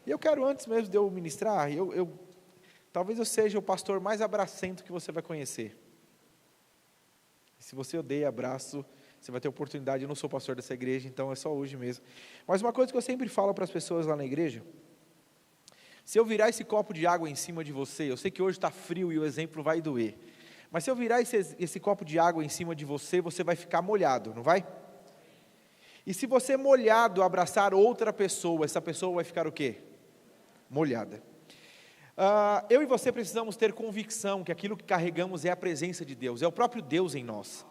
E eu quero, antes mesmo de eu ministrar, talvez eu seja o pastor mais abracento que você vai conhecer. Se você odeia abraço, você vai ter oportunidade. Eu não sou pastor dessa igreja, então é só hoje mesmo. Mas uma coisa que eu sempre falo para as pessoas lá na igreja: se eu virar esse copo de água em cima de você, eu sei que hoje está frio e o exemplo vai doer, mas se eu virar esse copo de água em cima de você, você vai ficar molhado, não vai? E se você molhado abraçar outra pessoa, essa pessoa vai ficar o quê? Molhada. Eu e você precisamos ter convicção que aquilo que carregamos é a presença de Deus, é o próprio Deus em nós.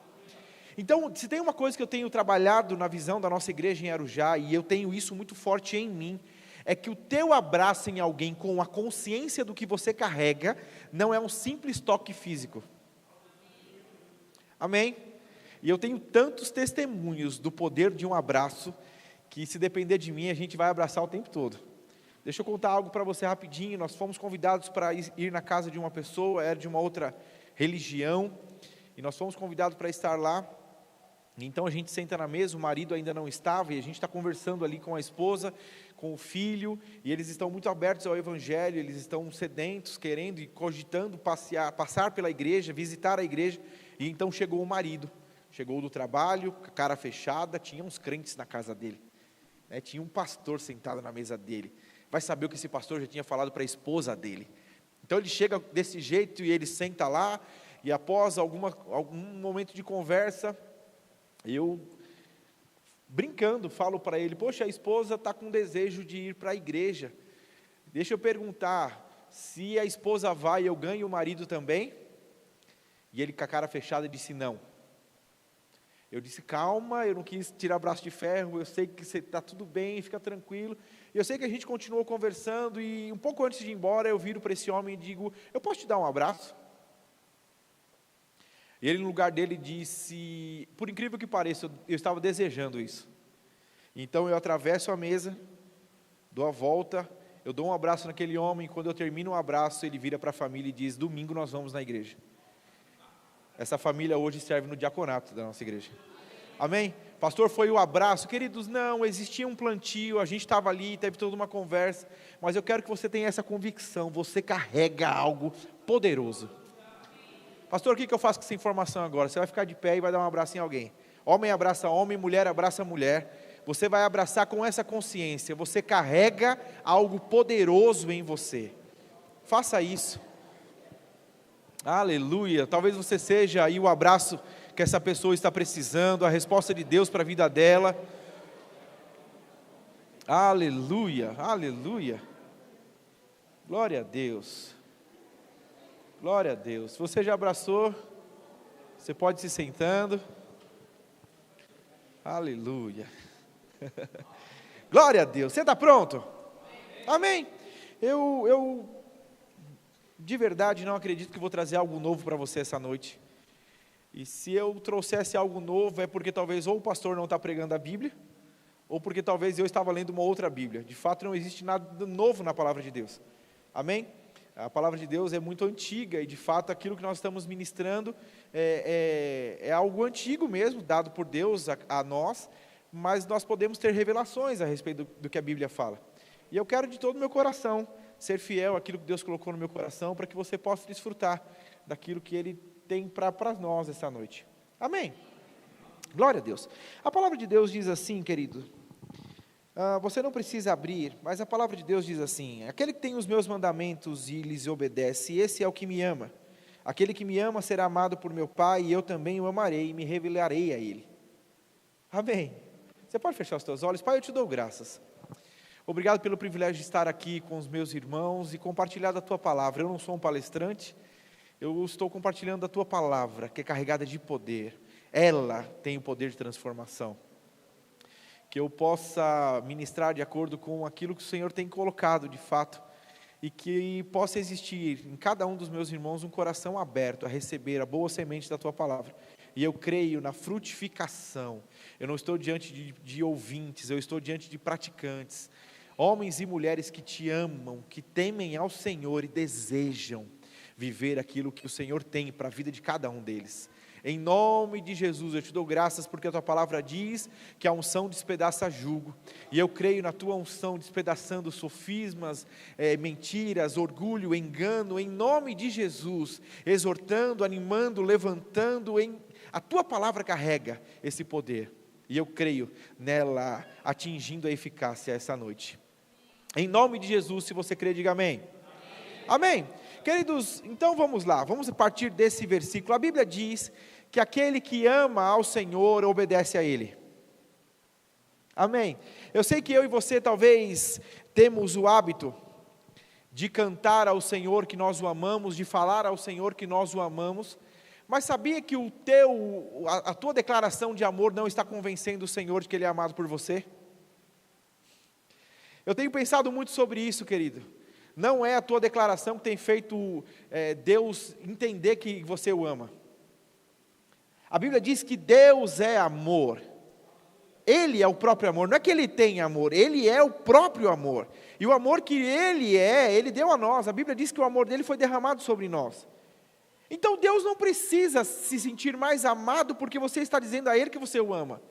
Então, se tem uma coisa que eu tenho trabalhado na visão da nossa igreja em Arujá, e eu tenho isso muito forte em mim, é que o teu abraço em alguém com a consciência do que você carrega, não é um simples toque físico. Amém? E eu tenho tantos testemunhos do poder de um abraço, que se depender de mim, a gente vai abraçar o tempo todo. Deixa eu contar algo para você rapidinho. Nós fomos convidados para ir na casa de uma pessoa, era de uma outra religião, e nós fomos convidados para estar lá. Então a gente senta na mesa, o marido ainda não estava, e a gente está conversando ali com a esposa, com o filho, e eles estão muito abertos ao evangelho, eles estão sedentos, querendo e cogitando passar pela igreja, visitar a igreja. E então chegou o marido, chegou do trabalho, com a cara fechada, tinha uns crentes na casa dele, né? Tinha um pastor sentado na mesa dele. Vai saber o que esse pastor já tinha falado para a esposa dele. Então ele chega desse jeito e ele senta lá, e após algum momento de conversa, eu, brincando, falo para ele: poxa, a esposa está com desejo de ir para a igreja, deixa eu perguntar, se a esposa vai, eu ganho o marido também? E ele com a cara fechada disse: não. Eu disse: calma, eu não quis tirar braço de ferro, eu sei que está tudo bem, fica tranquilo. E eu sei que a gente continuou conversando, e um pouco antes de ir embora, eu viro para esse homem e digo: eu posso te dar um abraço? E ele, no lugar dele, disse: por incrível que pareça, eu estava desejando isso. Então eu atravesso a mesa, dou a volta, eu dou um abraço naquele homem. Quando eu termino o abraço, ele vira para a família e diz: domingo nós vamos na igreja. Essa família hoje serve no diaconato da nossa igreja. Amém? Pastor, foi o abraço? Queridos, não, existia um plantio, a gente estava ali, teve toda uma conversa, mas eu quero que você tenha essa convicção: você carrega algo poderoso. Pastor, o que eu faço com essa informação agora? Você vai ficar de pé e vai dar um abraço em alguém. Homem abraça homem, mulher abraça mulher. Você vai abraçar com essa consciência: você carrega algo poderoso em você. Faça isso. Aleluia. Talvez você seja aí o abraço que essa pessoa está precisando, a resposta de Deus para a vida dela. Aleluia, aleluia. Glória a Deus. Glória a Deus. Se você já abraçou, você pode ir se sentando. Aleluia. Glória a Deus. Você está pronto? Amém. Eu de verdade não acredito que vou trazer algo novo para você essa noite. E se eu trouxesse algo novo, é porque talvez ou o pastor não está pregando a Bíblia, ou porque talvez eu estava lendo uma outra Bíblia. De fato, não existe nada novo na palavra de Deus. Amém? A palavra de Deus é muito antiga, e de fato aquilo que nós estamos ministrando é algo antigo mesmo, dado por Deus a nós, mas nós podemos ter revelações a respeito do que a Bíblia fala. E eu quero de todo o meu coração ser fiel àquilo que Deus colocou no meu coração, para que você possa desfrutar daquilo que Ele tem para nós essa noite. Amém? Glória a Deus. A palavra de Deus diz assim, querido, você não precisa abrir, mas a palavra de Deus diz assim: aquele que tem os meus mandamentos e lhes obedece, esse é o que me ama. Aquele que me ama será amado por meu Pai, e eu também o amarei e me revelarei a ele. Amém? Você pode fechar os teus olhos? Pai, eu te dou graças. Obrigado pelo privilégio de estar aqui com os meus irmãos e compartilhar da tua palavra. Eu não sou um palestrante, eu estou compartilhando da tua palavra, que é carregada de poder. Ela tem o poder de transformação. Que eu possa ministrar de acordo com aquilo que o Senhor tem colocado de fato, e que possa existir em cada um dos meus irmãos um coração aberto a receber a boa semente da tua palavra. E eu creio na frutificação. Eu não estou diante de ouvintes, eu estou diante de praticantes, homens e mulheres que te amam, que temem ao Senhor e desejam viver aquilo que o Senhor tem para a vida de cada um deles. Em nome de Jesus, eu te dou graças porque a tua palavra diz que a unção despedaça jugo, e eu creio na tua unção despedaçando sofismas, mentiras, orgulho, engano, em nome de Jesus, exortando, animando, levantando, a tua palavra carrega esse poder, e eu creio nela atingindo a eficácia essa noite. Em nome de Jesus, se você crê, diga amém. Amém. Queridos, então vamos lá, vamos partir desse versículo. A Bíblia diz que aquele que ama ao Senhor obedece a Ele. Amém. Eu sei que eu e você talvez temos o hábito de cantar ao Senhor que nós o amamos, de falar ao Senhor que nós o amamos, mas sabia que a tua declaração de amor não está convencendo o Senhor de que Ele é amado por você? Eu tenho pensado muito sobre isso, querido. Não é a tua declaração que tem feito Deus entender que você o ama. A Bíblia diz que Deus é amor. Ele é o próprio amor. Não é que Ele tem amor, Ele é o próprio amor. E o amor que Ele deu a nós. A Bíblia diz que o amor dEle foi derramado sobre nós. Então Deus não precisa se sentir mais amado porque você está dizendo a Ele que você o ama.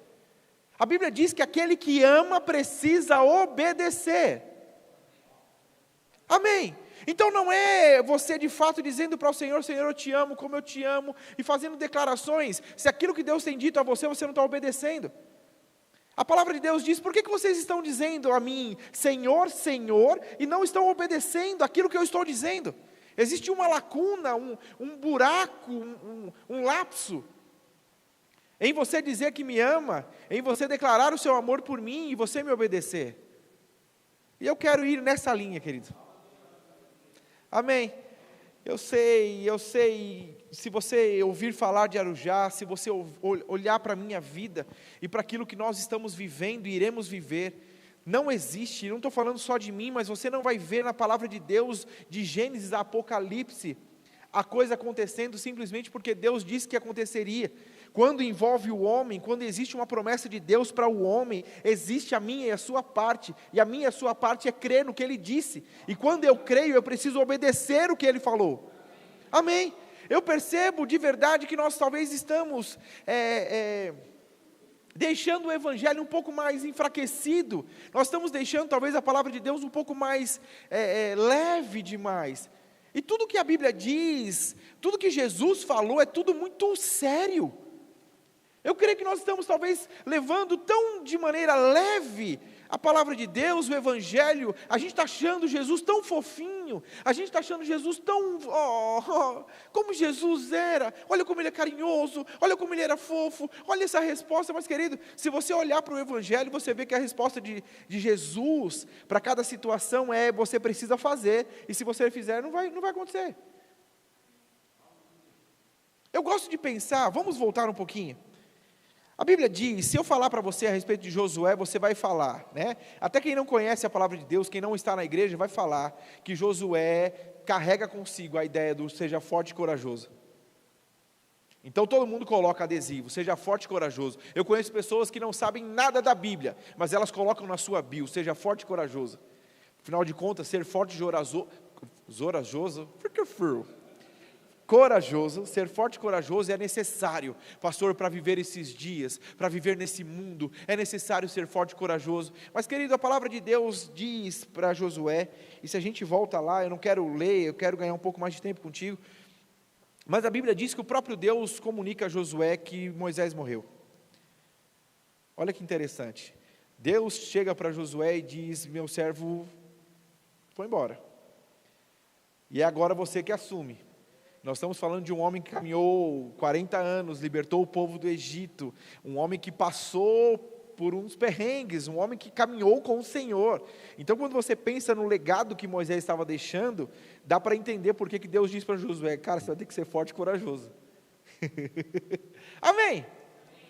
A Bíblia diz que aquele que ama precisa obedecer. Amém. Então não é você de fato dizendo para o Senhor, Senhor, eu te amo como eu te amo, e fazendo declarações, se aquilo que Deus tem dito a você, você não está obedecendo. A palavra de Deus diz, por que vocês estão dizendo a mim, Senhor, Senhor, e não estão obedecendo aquilo que eu estou dizendo? Existe uma lacuna, um buraco, um lapso, em você dizer que me ama, em você declarar o seu amor por mim, e você me obedecer. E eu quero ir nessa linha, querido. Amém. Eu sei, se você ouvir falar de Arujá, se você olhar para a minha vida, e para aquilo que nós estamos vivendo e iremos viver, não existe, não estou falando só de mim, mas você não vai ver na palavra de Deus, de Gênesis a Apocalipse, a coisa acontecendo simplesmente porque Deus disse que aconteceria. Quando envolve o homem, quando existe uma promessa de Deus para o homem, existe a minha e a sua parte, e a minha e a sua parte é crer no que Ele disse, e quando eu creio, eu preciso obedecer o que Ele falou. Amém. Eu percebo de verdade que nós talvez estamos deixando o Evangelho um pouco mais enfraquecido, nós estamos deixando talvez a palavra de Deus um pouco mais leve demais, e tudo que a Bíblia diz, tudo que Jesus falou, é tudo muito sério. Eu creio que nós estamos talvez levando tão de maneira leve a palavra de Deus, o Evangelho, a gente está achando Jesus tão fofinho, a gente está achando Jesus tão, como Jesus era, olha como Ele é carinhoso, olha como Ele era fofo, olha essa resposta, mas querido, se você olhar para o Evangelho, você vê que a resposta de Jesus, para cada situação você precisa fazer, e se você fizer, não vai acontecer. Eu gosto de pensar, vamos voltar um pouquinho. A Bíblia diz, se eu falar para você a respeito de Josué, você vai falar, né? Até quem não conhece a palavra de Deus, quem não está na igreja, vai falar que Josué carrega consigo a ideia do seja forte e corajoso. Então todo mundo coloca adesivo, seja forte e corajoso. Eu conheço pessoas que não sabem nada da Bíblia, mas elas colocam na sua bio, seja forte e corajoso. Afinal de contas, ser forte e corajoso, ser forte e corajoso é necessário, pastor, para viver esses dias, para viver nesse mundo, é necessário ser forte e corajoso. Mas querido, a palavra de Deus diz para Josué, e se a gente volta lá, eu não quero ler, eu quero ganhar um pouco mais de tempo contigo, mas a Bíblia diz que o próprio Deus comunica a Josué que Moisés morreu. Olha que interessante, Deus chega para Josué e diz, meu servo foi embora, e é agora você que assume. Nós estamos falando de um homem que caminhou 40 anos, libertou o povo do Egito, um homem que passou por uns perrengues, um homem que caminhou com o Senhor. Então quando você pensa no legado que Moisés estava deixando, dá para entender por que Deus diz para Josué, cara, você vai ter que ser forte e corajoso. Amém?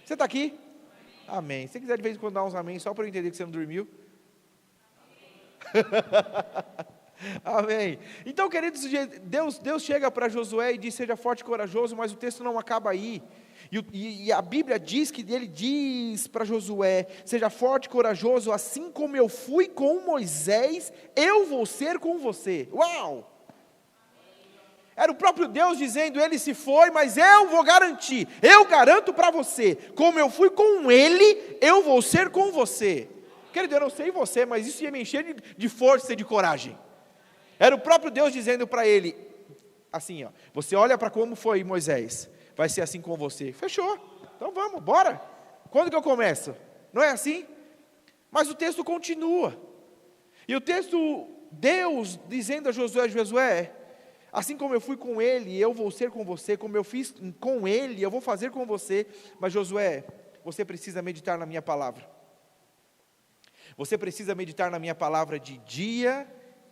Você está aqui? Amém. Se você quiser de vez em quando dar uns amém, só para eu entender que você não dormiu. Amém. Então, queridos, Deus chega para Josué e diz, seja forte e corajoso, mas o texto não acaba aí, e a Bíblia diz que ele diz para Josué, seja forte e corajoso, assim como eu fui com Moisés, eu vou ser com você. Uau! Era o próprio Deus dizendo, ele se foi, mas eu vou garantir, eu garanto para você, como eu fui com ele, eu vou ser com você. Querido, eu não sei você, mas isso ia me encher de força e de coragem. Era o próprio Deus dizendo para ele, assim, ó, você olha para como foi Moisés, vai ser assim com você. Fechou, então vamos, bora. Quando que eu começo? Não é assim? Mas o texto continua. E o texto, Deus dizendo a Josué, assim como eu fui com ele, eu vou ser com você, como eu fiz com ele, eu vou fazer com você. Mas Josué, você precisa meditar na minha palavra. Você precisa meditar na minha palavra de dia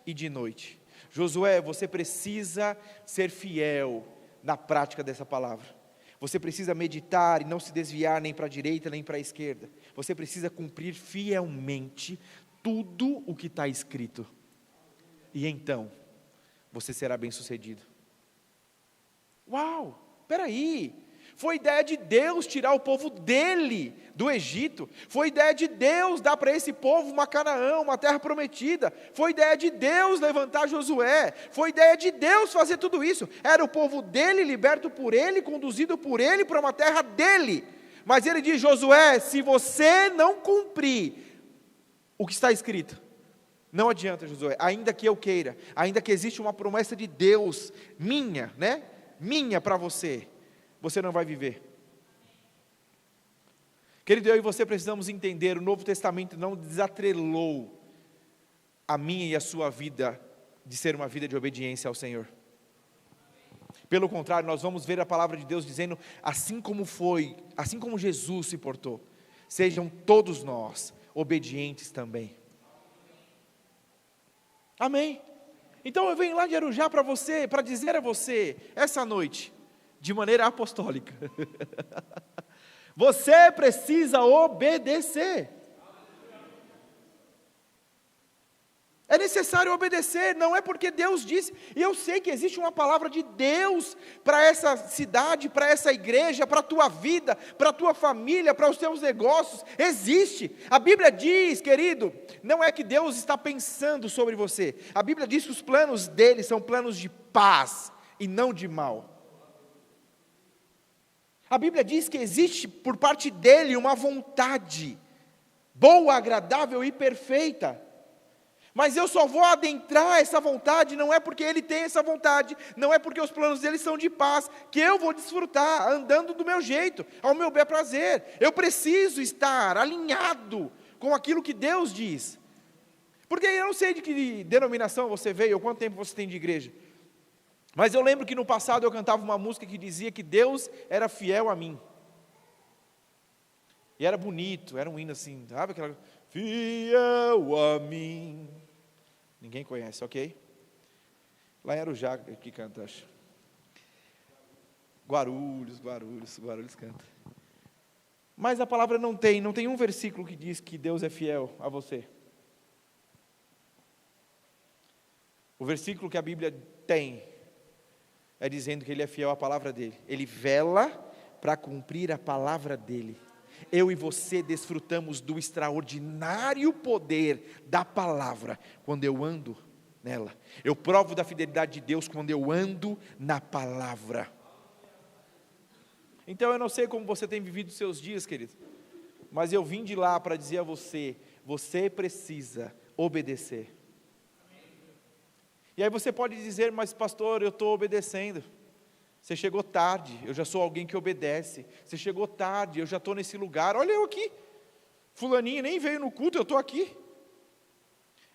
e de noite. Josué, você precisa ser fiel na prática dessa palavra. Você precisa meditar e não se desviar nem para a direita nem para a esquerda. Você precisa cumprir fielmente tudo o que está escrito. E então, você será bem-sucedido. Uau, peraí, foi ideia de Deus tirar o povo dele, do Egito, foi ideia de Deus dar para esse povo uma Canaã, uma terra prometida, foi ideia de Deus levantar Josué, foi ideia de Deus fazer tudo isso, era o povo dele, liberto por ele, conduzido por ele para uma terra dele, mas ele diz, Josué, se você não cumprir o que está escrito, não adianta, Josué, ainda que eu queira, ainda que existe uma promessa de Deus, minha para você, você não vai viver. Querido, eu e você precisamos entender, o Novo Testamento não desatrelou a minha e a sua vida, de ser uma vida de obediência ao Senhor. Pelo contrário, nós vamos ver a palavra de Deus dizendo, assim como Jesus se portou, sejam todos nós obedientes também. Amém? Então eu venho lá de Arujá para você, para dizer a você, essa noite, de maneira apostólica, você precisa obedecer. É necessário obedecer, não é porque Deus disse, e eu sei que existe uma palavra de Deus para essa cidade, para essa igreja, para a tua vida, para a tua família, para os teus negócios, existe. A Bíblia diz, querido, não é que Deus está pensando sobre você, a Bíblia diz que os planos dele são planos de paz e não de mal. A Bíblia diz que existe por parte dele uma vontade boa, agradável e perfeita. Mas eu só vou adentrar essa vontade, não é porque ele tem essa vontade, não é porque os planos dele são de paz, que eu vou desfrutar, andando do meu jeito, ao meu bel prazer. Eu preciso estar alinhado com aquilo que Deus diz. Porque eu não sei de que denominação você veio, ou quanto tempo você tem de igreja. Mas eu lembro que no passado eu cantava uma música que dizia que Deus era fiel a mim. E era bonito, era um hino assim, sabe aquela... Fiel a mim. Ninguém conhece, ok? Lá em Arujá que canta, acho. Guarulhos canta. Mas a palavra não tem um versículo que diz que Deus é fiel a você. O versículo que a Bíblia tem é dizendo que Ele é fiel à palavra dEle. Ele vela para cumprir a palavra dEle. Eu e você desfrutamos do extraordinário poder da palavra quando eu ando nela. Eu provo da fidelidade de Deus quando eu ando na palavra. Então eu não sei como você tem vivido os seus dias, querido, mas eu vim de lá para dizer a você, você precisa obedecer. E aí você pode dizer, mas pastor, eu estou obedecendo. Você chegou tarde, eu já sou alguém que obedece. Você chegou tarde, eu já estou nesse lugar. Olha eu aqui, fulaninho nem veio no culto, eu estou aqui.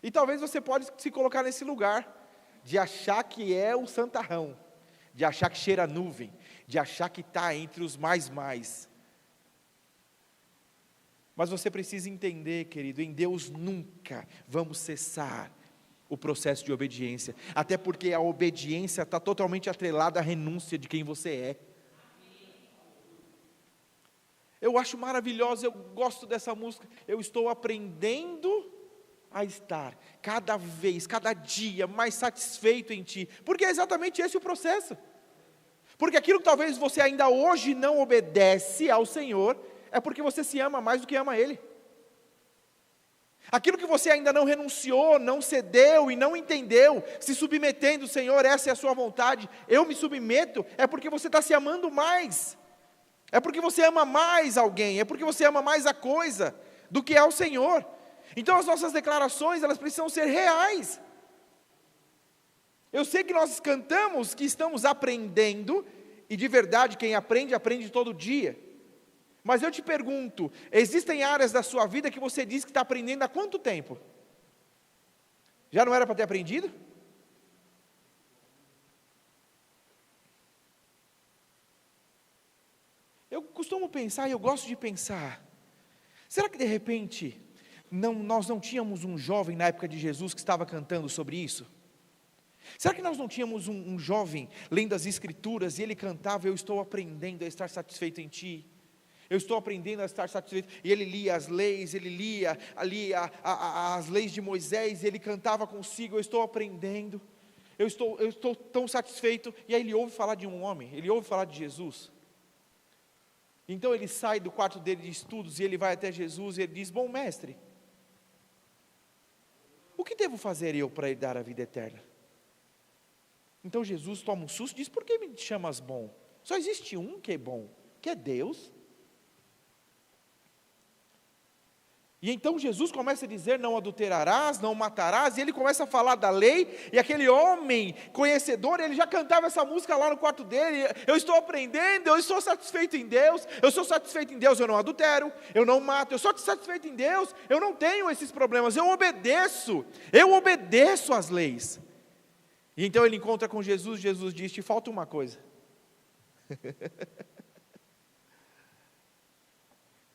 E talvez você pode se colocar nesse lugar, de achar que é o santarrão, de achar que cheira a nuvem, de achar que está entre os mais. Mas você precisa entender, querido, em Deus nunca vamos cessar o processo de obediência, até porque a obediência está totalmente atrelada à renúncia de quem você é. Eu acho maravilhosa, eu gosto dessa música, eu estou aprendendo a estar cada vez, cada dia mais satisfeito em Ti, porque é exatamente esse o processo, porque aquilo que talvez você ainda hoje não obedece ao Senhor, é porque você se ama mais do que ama Ele. Aquilo que você ainda não renunciou, não cedeu e não entendeu, se submetendo, Senhor, essa é a sua vontade, eu me submeto, é porque você está se amando mais, é porque você ama mais alguém, é porque você ama mais a coisa do que ao Senhor. Então as nossas declarações, elas precisam ser reais. Eu sei que nós cantamos que estamos aprendendo, e de verdade quem aprende, aprende todo dia. Mas eu te pergunto, existem áreas da sua vida que você diz que está aprendendo há quanto tempo? Já não era para ter aprendido? Eu costumo pensar, e eu gosto de pensar, será que de repente, nós não tínhamos um jovem na época de Jesus que estava cantando sobre isso? Será que nós não tínhamos um jovem lendo as Escrituras e ele cantava, eu estou aprendendo a estar satisfeito em Ti? Eu estou aprendendo a estar satisfeito. E ele lia as leis, ele lia ali as leis de Moisés, e ele cantava consigo, eu estou aprendendo, eu estou tão satisfeito. E aí ele ouve falar de um homem, ele ouve falar de Jesus. Então ele sai do quarto dele de estudos, e ele vai até Jesus, e ele diz, bom mestre, o que devo fazer eu para herdar a vida eterna? Então Jesus toma um susto e diz, por que me chamas bom? Só existe um que é bom, que é Deus. E então Jesus começa a dizer, não adulterarás, não matarás, e ele começa a falar da lei, e aquele homem conhecedor, ele já cantava essa música lá no quarto dele, eu estou aprendendo, eu estou satisfeito em Deus, eu não adultero, eu não mato, eu sou satisfeito em Deus, eu não tenho esses problemas, eu obedeço às leis. E então ele encontra com Jesus, Jesus diz, te falta uma coisa.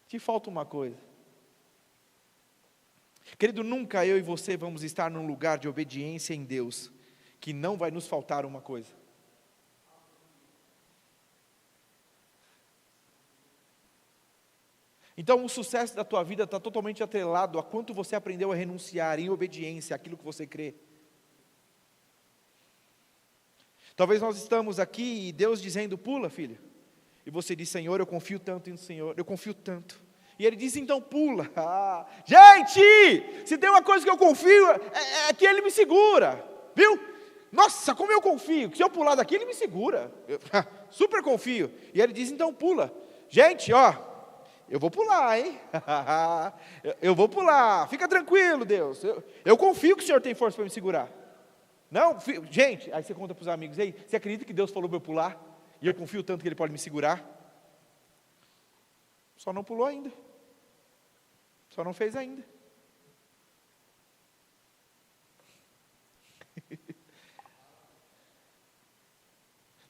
Te falta uma coisa. Querido, nunca eu e você vamos estar num lugar de obediência em Deus, que não vai nos faltar uma coisa. Então o sucesso da tua vida está totalmente atrelado a quanto você aprendeu a renunciar em obediência àquilo que você crê. Talvez nós estamos aqui e Deus dizendo, pula filho, e você diz, Senhor, eu confio tanto no Senhor, eu confio tanto. E ele diz, então pula. Gente, se tem uma coisa que eu confio, é que ele me segura, viu? Nossa, como eu confio, que se eu pular daqui, ele me segura, super confio. E ele diz, então pula. Gente, eu vou pular, hein? Eu vou pular, fica tranquilo, Deus, eu confio que o Senhor tem força para me segurar. Não, gente, aí você conta para os amigos, ei, você acredita que Deus falou para eu pular? E eu confio tanto que Ele pode me segurar? Só não pulou ainda. Só não fez ainda.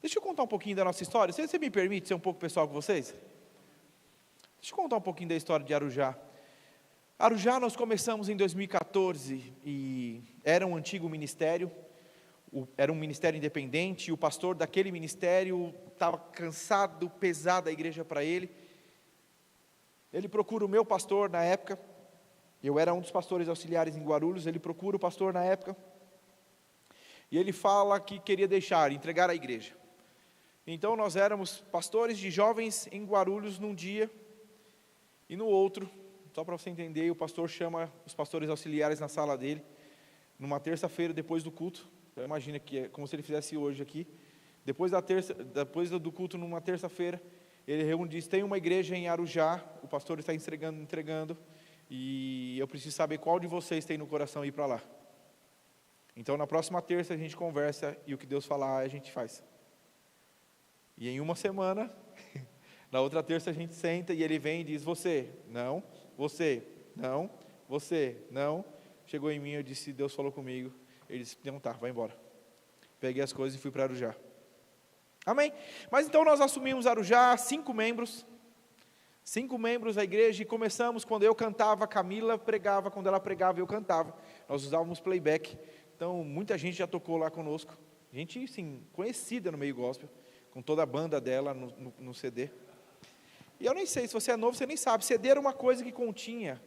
Deixa eu contar um pouquinho da nossa história. Você me permite ser um pouco pessoal com vocês? Deixa eu contar um pouquinho da história de Arujá. Arujá nós começamos em 2014 e era um antigo ministério, era um ministério independente, e o pastor daquele ministério estava cansado, pesada a igreja para ele. Ele procura o meu pastor na época, eu era um dos pastores auxiliares em Guarulhos, ele procura o pastor na época, e ele fala que queria entregar a igreja. Então nós éramos pastores de jovens em Guarulhos num dia, e no outro, só para você entender, o pastor chama os pastores auxiliares na sala dele, numa terça-feira depois do culto, então imagina que é como se ele fizesse hoje aqui, depois do culto numa terça-feira, ele reúne e diz, tem uma igreja em Arujá, o pastor está entregando, e eu preciso saber qual de vocês tem no coração ir para lá. Então na próxima terça a gente conversa, e o que Deus falar a gente faz. E em uma semana, na outra terça a gente senta, e ele vem e diz, você, não, você, não, você, não. Chegou em mim, eu disse, Deus falou comigo, ele disse, não, tá, vai embora. Peguei as coisas e fui para Arujá. Amém? Mas então nós assumimos Arujá, 5 membros da igreja, e começamos, quando eu cantava, Camila pregava, quando ela pregava, eu cantava, nós usávamos playback, então muita gente já tocou lá conosco, gente, sim, conhecida no meio gospel, com toda a banda dela no CD, e eu nem sei, se você é novo, você nem sabe, CD era uma coisa que continha,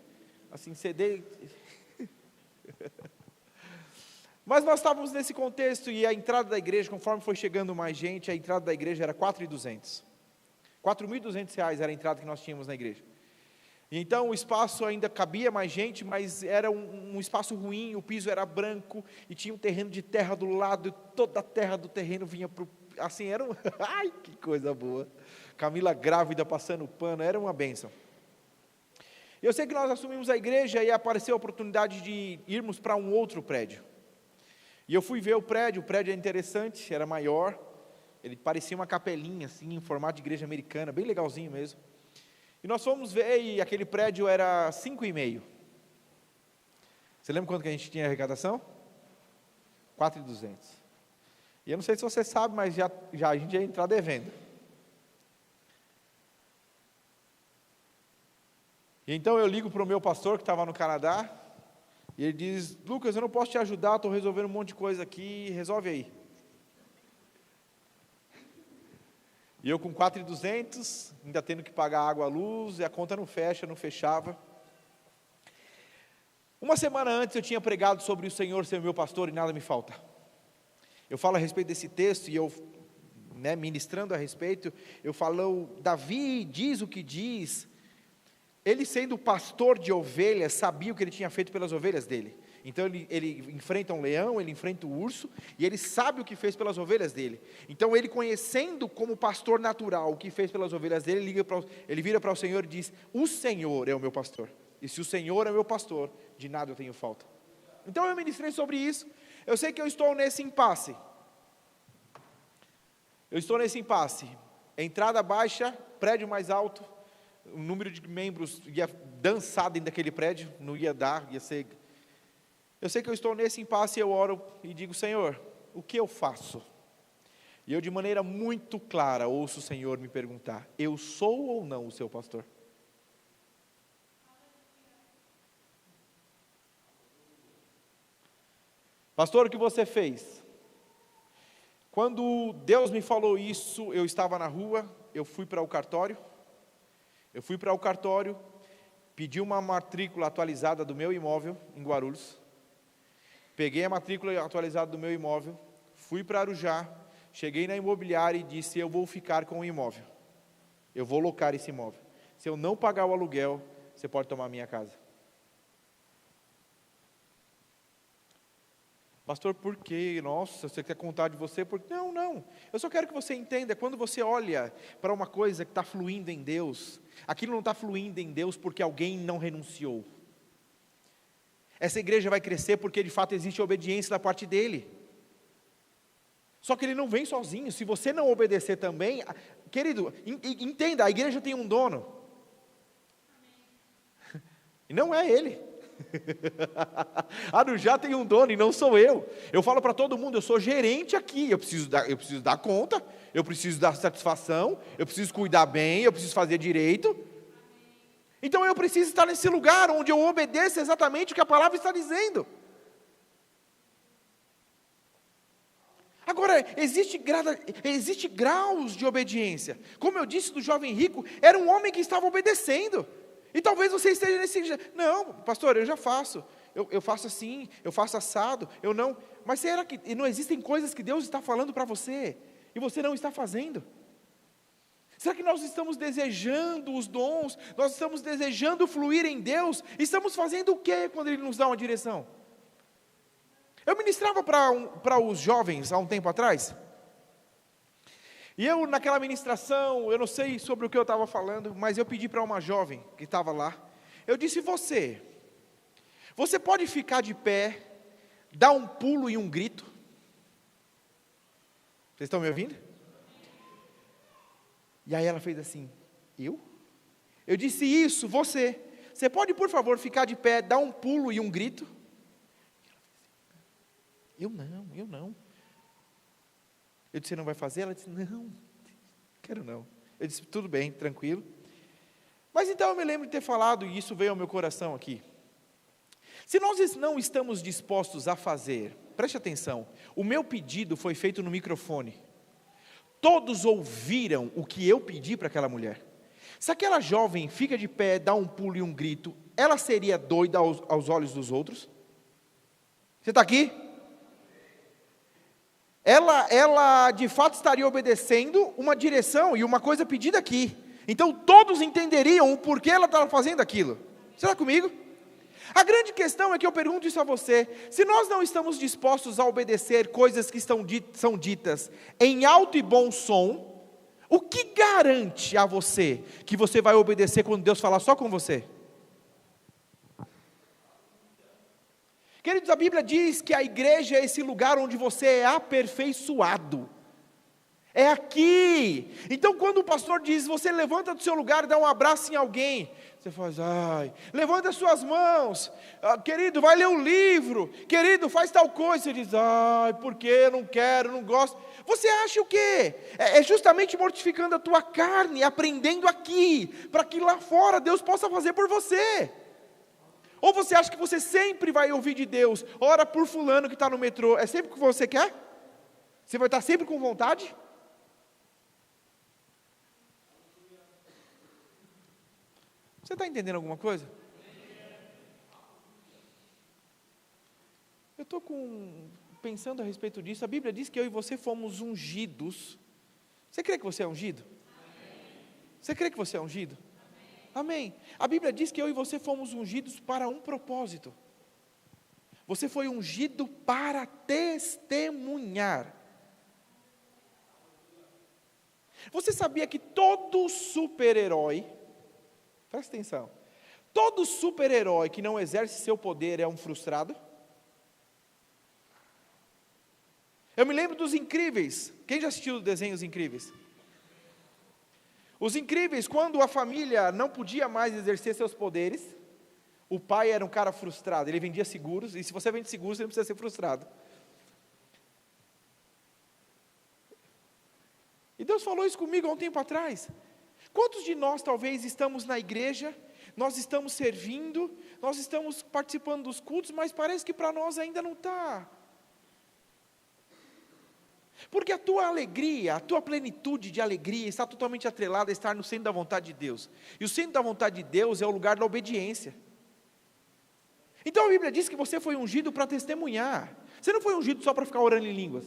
assim, CD... Mas nós estávamos nesse contexto, e a entrada da igreja, conforme foi chegando mais gente, a entrada da igreja era R$4.200. R$4.200 era a entrada que nós tínhamos na igreja. Então o espaço ainda cabia mais gente, mas era um espaço ruim, o piso era branco, e tinha um terreno de terra do lado, e toda a terra do terreno vinha para assim, era um, ai, que coisa boa, Camila grávida passando pano, era uma bênção. Eu sei que nós assumimos a igreja e apareceu a oportunidade de irmos para um outro prédio, e eu fui ver o prédio é interessante, era maior, ele parecia uma capelinha, assim, em formato de igreja americana, bem legalzinho mesmo. E nós fomos ver, e aquele prédio era 5,5. Você lembra quanto que a gente tinha arrecadação? 4.200. E eu não sei se você sabe, mas já a gente ia entrar devendo. E então eu ligo para o meu pastor, que estava no Canadá, e ele diz: Lucas, eu não posso te ajudar, estou resolvendo um monte de coisa aqui, resolve aí. E eu com 4.200, ainda tendo que pagar água, luz, e a conta não fechava. Uma semana antes eu tinha pregado sobre o Senhor ser meu pastor e nada me falta. Eu falo a respeito desse texto, e eu, ministrando a respeito, eu falo, Davi diz o que diz. Ele sendo pastor de ovelhas, sabia o que ele tinha feito pelas ovelhas dele. Então ele enfrenta um leão, ele enfrenta o urso, e ele sabe o que fez pelas ovelhas dele. Então ele, conhecendo como pastor natural o que fez pelas ovelhas dele, ele vira para o Senhor e diz: o Senhor é o meu pastor, e se o Senhor é meu pastor, de nada eu tenho falta. Então eu ministrei sobre isso. Eu sei que eu estou nesse impasse. Entrada baixa, prédio mais alto, o número de membros ia dançar dentro daquele prédio, não ia dar, ia ser... Eu sei que eu estou nesse impasse, eu oro e digo: Senhor, o que eu faço? E eu, de maneira muito clara, ouço o Senhor me perguntar: eu sou ou não o seu pastor? Pastor, o que você fez? Quando Deus me falou isso, eu estava na rua, eu fui para o cartório, pedi uma matrícula atualizada do meu imóvel em Guarulhos, peguei a matrícula atualizada do meu imóvel, fui para Arujá, cheguei na imobiliária e disse: eu vou ficar com o imóvel, eu vou locar esse imóvel, se eu não pagar o aluguel, você pode tomar a minha casa. Pastor, por quê? Nossa, você quer contar de você? Não, eu só quero que você entenda, quando você olha para uma coisa que está fluindo em Deus, aquilo não está fluindo em Deus porque alguém não renunciou. Essa igreja vai crescer porque de fato existe obediência da parte dele. Só que ele não vem sozinho. Se você não obedecer também, querido, entenda, a igreja tem um dono. E não é ele. Arujá tem um dono e não sou eu. Eu falo para todo mundo: eu sou gerente aqui, eu preciso dar conta, eu preciso dar satisfação, eu preciso cuidar bem, eu preciso fazer direito. Então eu preciso estar nesse lugar onde eu obedeço exatamente o que a palavra está dizendo. Agora, existe graus de obediência. Como eu disse do jovem rico, era um homem que estava obedecendo. E talvez você esteja nesse... Não, pastor, eu já faço. Eu faço assim, eu faço assado, eu não... Mas será que não existem coisas que Deus está falando para você e você não está fazendo? Será que nós estamos desejando os dons? Nós estamos desejando fluir em Deus? Estamos fazendo o que quando Ele nos dá uma direção? Eu ministrava para os jovens há um tempo atrás. E eu, naquela ministração, eu não sei sobre o que eu estava falando, mas eu pedi para uma jovem que estava lá. Eu disse: você pode ficar de pé, dar um pulo e um grito? Vocês estão me ouvindo? E aí ela fez assim: eu? Eu disse: isso, você pode por favor ficar de pé, dar um pulo e um grito? Eu não. Eu disse: você não vai fazer? Ela disse: não, quero não. Eu disse: tudo bem, tranquilo. Mas então eu me lembro de ter falado, e isso veio ao meu coração aqui. Se nós não estamos dispostos a fazer, preste atenção, o meu pedido foi feito no microfone. Todos ouviram o que eu pedi para aquela mulher. Se aquela jovem fica de pé, dá um pulo e um grito, ela seria doida aos olhos dos outros? Você está aqui? Ela de fato estaria obedecendo uma direção e uma coisa pedida aqui. então todos entenderiam o porquê ela estava fazendo aquilo. Você está comigo? A grande questão é que eu pergunto isso a você: se nós não estamos dispostos a obedecer coisas que são ditas em alto e bom som, o que garante a você que você vai obedecer quando Deus falar só com você? Queridos, a Bíblia diz que a igreja é esse lugar onde você é aperfeiçoado. É aqui. Então quando o pastor diz, você levanta do seu lugar e dá um abraço em alguém, você faz, levanta as suas mãos, querido, vai ler um livro, querido, faz tal coisa, você diz, porque não quero, não gosto. Você acha o quê? É justamente mortificando a tua carne, aprendendo aqui, para que lá fora Deus possa fazer por você. Ou você acha que você sempre vai ouvir de Deus, ora por fulano que está no metrô, é sempre o que você quer? Você vai estar sempre com vontade? Você está entendendo alguma coisa? Eu estou pensando a respeito disso. A Bíblia diz que eu e você fomos ungidos. Você crê que você é ungido? Você crê que você é ungido? Amém. A Bíblia diz que eu e você fomos ungidos para um propósito. Você foi ungido para testemunhar. Você sabia que todo super-herói, presta atenção, todo super-herói que não exerce seu poder é um frustrado? Eu me lembro dos Incríveis. Quem já assistiu o desenho Os Incríveis? Os Incríveis, quando a família não podia mais exercer seus poderes, o pai era um cara frustrado, ele vendia seguros, e se você vende seguros, você não precisa ser frustrado. E Deus falou isso comigo há um tempo atrás. Quantos de nós talvez estamos na igreja, nós estamos servindo, nós estamos participando dos cultos, mas parece que para nós ainda não está. Porque a tua alegria, a tua plenitude de alegria está totalmente atrelada a estar no centro da vontade de Deus. E o centro da vontade de Deus é o lugar da obediência. Então a Bíblia diz que você foi ungido para testemunhar. Você não foi ungido só para ficar orando em línguas.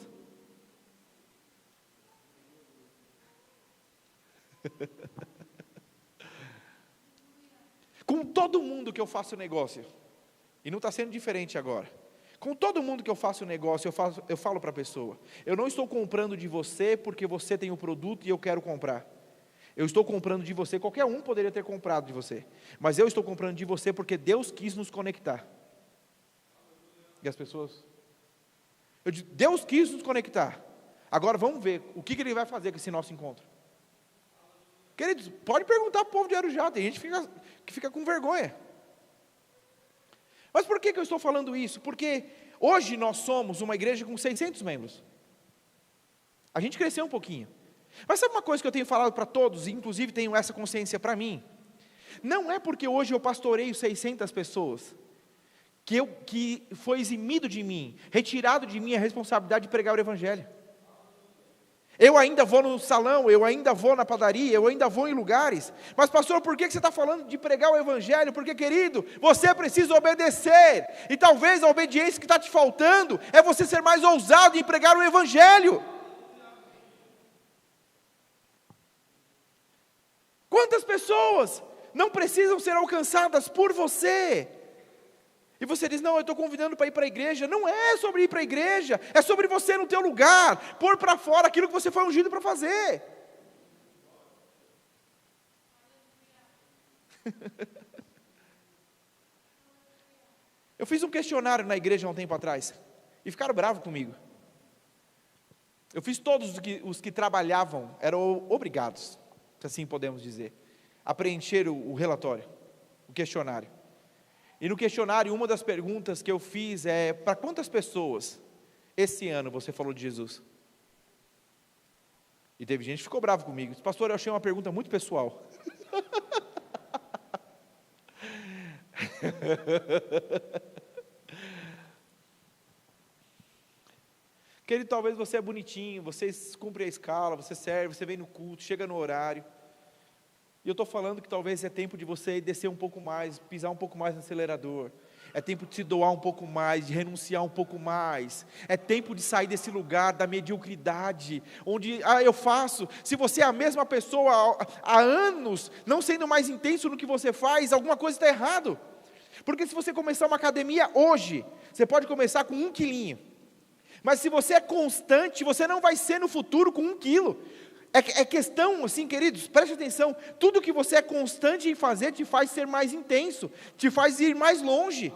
Com todo mundo que eu faço negócio, e não está sendo diferente agora, com todo mundo que eu faço negócio, eu falo para a pessoa, eu não estou comprando de você porque você tem o produto e eu quero comprar. Eu estou comprando de você, qualquer um poderia ter comprado de você, mas eu estou comprando de você porque Deus quis nos conectar. E as pessoas, eu digo, Deus quis nos conectar, agora vamos ver o que Ele vai fazer com esse nosso encontro. Queridos, pode perguntar para o povo de Arujá, tem gente que fica com vergonha. Mas por que eu estou falando isso? Porque hoje nós somos uma igreja com 600 membros. A gente cresceu um pouquinho. Mas sabe uma coisa que eu tenho falado para todos, e inclusive tenho essa consciência para mim? Não é porque hoje eu pastoreio 600 pessoas, que foi eximido de mim, retirado de mim a responsabilidade de pregar o Evangelho. Eu ainda vou no salão, eu ainda vou na padaria, eu ainda vou em lugares. Mas pastor, por que você está falando de pregar o Evangelho? Porque querido, você precisa obedecer. E talvez a obediência que está te faltando é você ser mais ousado em pregar o Evangelho. Quantas pessoas não precisam ser alcançadas por você? E você diz, não, eu estou convidando para ir para a igreja. Não é sobre ir para a igreja, é sobre você no teu lugar, pôr para fora aquilo que você foi ungido para fazer. Eu fiz um questionário na igreja há um tempo atrás, e ficaram bravos comigo. Eu fiz todos os que trabalhavam, eram obrigados, se assim podemos dizer, a preencher o relatório, o questionário. E no questionário, uma das perguntas que eu fiz é, para quantas pessoas esse ano você falou de Jesus? E teve gente que ficou bravo comigo. Disse, pastor, eu achei uma pergunta muito pessoal. Querido, talvez você é bonitinho, você cumpre a escala, você serve, você vem no culto, chega no horário. E eu estou falando que talvez é tempo de você descer um pouco mais, pisar um pouco mais no acelerador. É tempo de se doar um pouco mais, de renunciar um pouco mais. É tempo de sair desse lugar da mediocridade, onde eu faço. Se você é a mesma pessoa há anos, não sendo mais intenso no que você faz, alguma coisa está errado. Porque se você começar uma academia hoje, você pode começar com 1 quilinho. Mas se você é constante, você não vai ser no futuro com 1 quilo. É questão, assim, queridos, preste atenção, tudo que você é constante em fazer te faz ser mais intenso, te faz ir mais longe.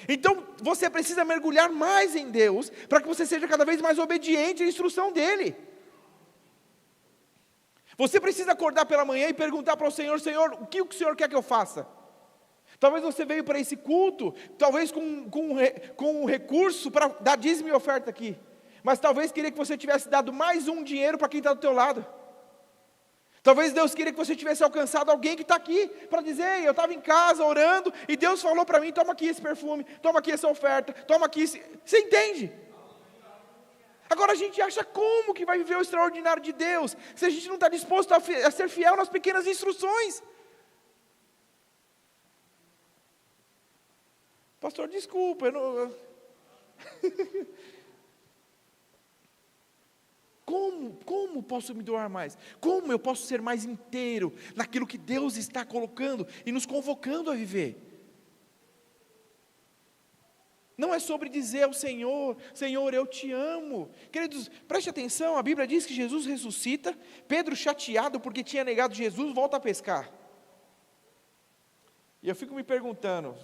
Então, você precisa mergulhar mais em Deus, para que você seja cada vez mais obediente à instrução dEle. Você precisa acordar pela manhã e perguntar para o Senhor: Senhor, o que o Senhor quer que eu faça? Talvez você veio para esse culto, talvez com um recurso para dar dízimo e oferta aqui. Mas talvez queria que você tivesse dado mais um dinheiro para quem está do teu lado. Talvez Deus queria que você tivesse alcançado alguém que está aqui, para dizer: Ei, eu estava em casa orando, e Deus falou para mim: toma aqui esse perfume, toma aqui essa oferta, toma aqui esse... Você entende? Agora a gente acha como que vai viver o extraordinário de Deus, se a gente não está disposto a ser fiel nas pequenas instruções. Pastor, desculpa, eu não... Como posso me doar mais? Como eu posso ser mais inteiro naquilo que Deus está colocando e nos convocando a viver? Não é sobre dizer ao Senhor: Senhor, eu te amo. Queridos, preste atenção, a Bíblia diz que Jesus ressuscita. Pedro, chateado porque tinha negado Jesus, volta a pescar. E eu fico me perguntando,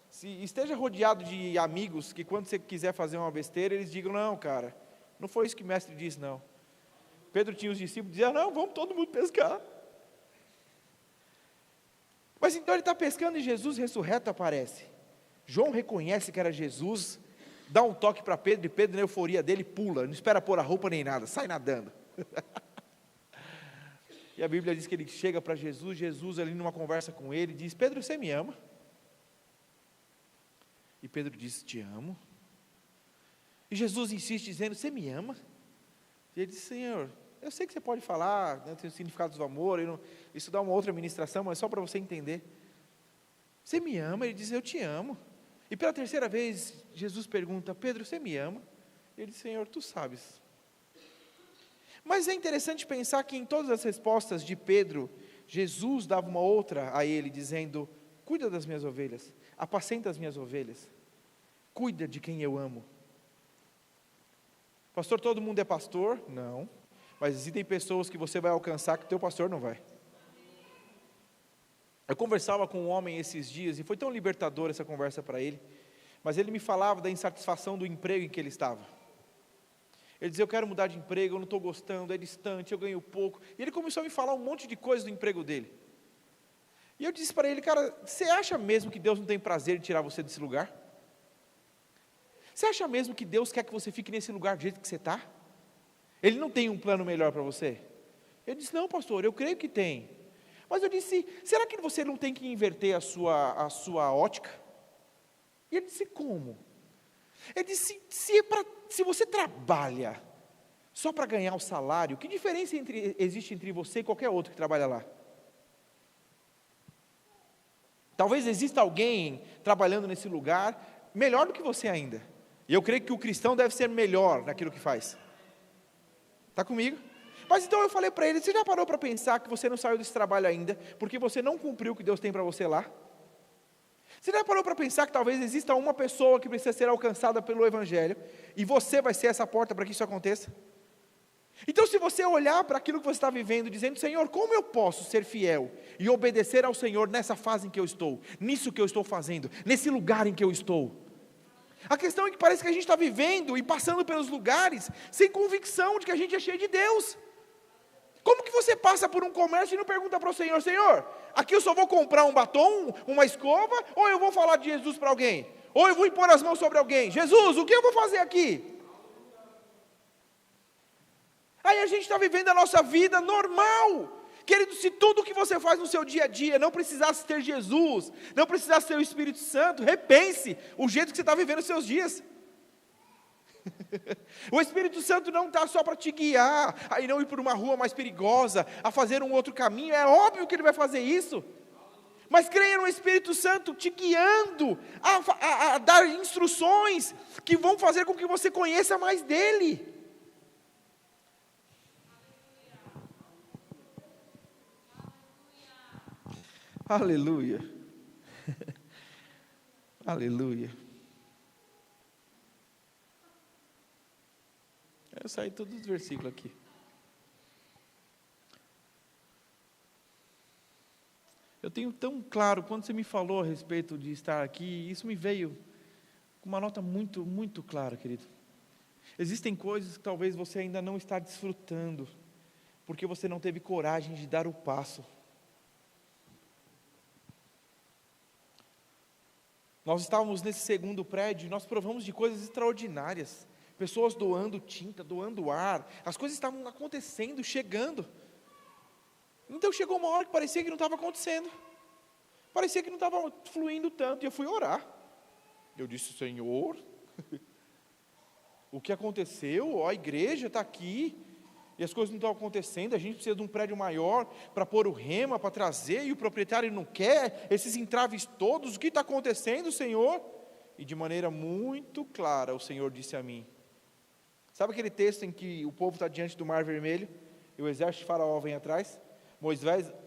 se esteja rodeado de amigos que quando você quiser fazer uma besteira, eles digam: não, cara, não foi isso que o mestre disse, não. Pedro tinha os discípulos, dizia: não, vamos todo mundo pescar. Mas então ele está pescando e Jesus ressurreto aparece. João reconhece que era Jesus, dá um toque para Pedro, e Pedro, na euforia dele, pula, não espera pôr a roupa nem nada, sai nadando. E a Bíblia diz que ele chega para Jesus, Jesus ali numa conversa com ele, diz: Pedro, você me ama? E Pedro diz: te amo. E Jesus insiste dizendo: você me ama? E ele diz: Senhor, eu sei que você pode falar, né, tem os significados do amor, isso dá uma outra ministração, mas só para você entender. Você me ama? Ele diz: eu te amo. E pela terceira vez, Jesus pergunta: Pedro, você me ama? Ele diz: Senhor, tu sabes. Mas é interessante pensar que em todas as respostas de Pedro, Jesus dava uma outra a ele, dizendo: cuida das minhas ovelhas, apacenta as minhas ovelhas, cuida de quem eu amo. Pastor, todo mundo é pastor? Não. Mas existem pessoas que você vai alcançar que teu pastor não vai. Eu conversava com um homem esses dias, e foi tão libertador essa conversa para ele, mas ele me falava da insatisfação do emprego em que ele estava. Ele dizia: eu quero mudar de emprego, eu não estou gostando, é distante, eu ganho pouco. E ele começou a me falar um monte de coisas do emprego dele. E eu disse para ele: cara, você acha mesmo que Deus não tem prazer em tirar você desse lugar? Você acha mesmo que Deus quer que você fique nesse lugar do jeito que você está? Ele não tem um plano melhor para você? Ele disse: não, pastor, eu creio que tem. Mas eu disse: será que você não tem que inverter a sua ótica? E ele disse: como? Ele disse: se você trabalha só para ganhar o salário, que diferença existe entre você e qualquer outro que trabalha lá? Talvez exista alguém trabalhando nesse lugar melhor do que você ainda. E eu creio que o cristão deve ser melhor naquilo que faz. Está comigo? Mas então eu falei para ele: você já parou para pensar que você não saiu desse trabalho ainda, porque você não cumpriu o que Deus tem para você lá? Você já parou para pensar que talvez exista uma pessoa que precisa ser alcançada pelo Evangelho, e você vai ser essa porta para que isso aconteça? Então, se você olhar para aquilo que você está vivendo, dizendo: Senhor, como eu posso ser fiel e obedecer ao Senhor nessa fase em que eu estou, nisso que eu estou fazendo, nesse lugar em que eu estou? A questão é que parece que a gente está vivendo e passando pelos lugares sem convicção de que a gente é cheio de Deus. Como que você passa por um comércio e não pergunta para o Senhor: Senhor, aqui eu só vou comprar um batom, uma escova, ou eu vou falar de Jesus para alguém? Ou eu vou impor as mãos sobre alguém? Jesus, o que eu vou fazer aqui? Aí a gente está vivendo a nossa vida normal. Querido, se tudo que você faz no seu dia a dia não precisasse ter Jesus, não precisasse ter o Espírito Santo, repense o jeito que você está vivendo os seus dias. O Espírito Santo não está só para te guiar, a não ir por uma rua mais perigosa, a fazer um outro caminho. É óbvio que Ele vai fazer isso. mas creia no Espírito Santo te guiando a dar instruções que vão fazer com que você conheça mais dele. Aleluia. Aleluia. Eu saí todos os versículos aqui. Eu tenho tão claro, quando você me falou a respeito de estar aqui, isso me veio com uma nota muito, muito clara, querido. Existem coisas que talvez você ainda não está desfrutando, porque você não teve coragem de dar o passo. Nós estávamos nesse segundo prédio e nós provamos de coisas extraordinárias. Pessoas doando tinta, doando ar, as coisas estavam acontecendo, chegando. Então chegou uma hora que parecia que não estava acontecendo. Parecia que não estava fluindo tanto. E eu fui orar. Eu disse, Senhor, o que aconteceu? Ó, a igreja está aqui. E as coisas não estão acontecendo. A gente precisa de um prédio maior para pôr o rema, para trazer. E o proprietário não quer. Esses entraves todos. O que está acontecendo, Senhor? E de maneira muito clara o Senhor disse a mim. Sabe aquele texto em que o povo está diante do Mar Vermelho? E o exército de Faraó vem atrás?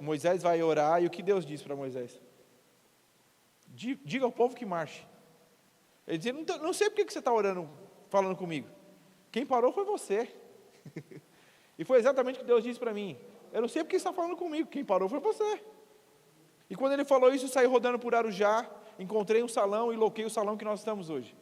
Moisés vai orar, e o que Deus diz para Moisés? Diga ao povo que marche. Ele diz, não sei por que você está orando, falando comigo. Quem parou foi você. E foi exatamente o que Deus disse para mim. Eu não sei por que você está falando comigo, quem parou foi você. E quando ele falou isso, eu saí rodando por Arujá, encontrei um salão e loquei o salão que nós estamos hoje.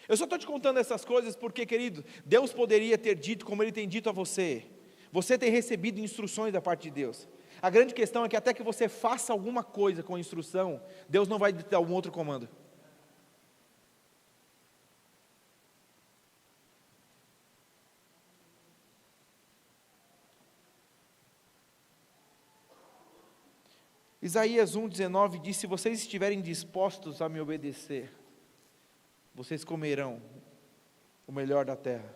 Eu só estou te contando essas coisas porque, querido, Deus poderia ter dito como Ele tem dito a você. Você tem recebido instruções da parte de Deus. A grande questão é que até que você faça alguma coisa com a instrução, Deus não vai dar um outro comando. Isaías 1,19 diz, se vocês estiverem dispostos a me obedecer, vocês comerão o melhor da terra.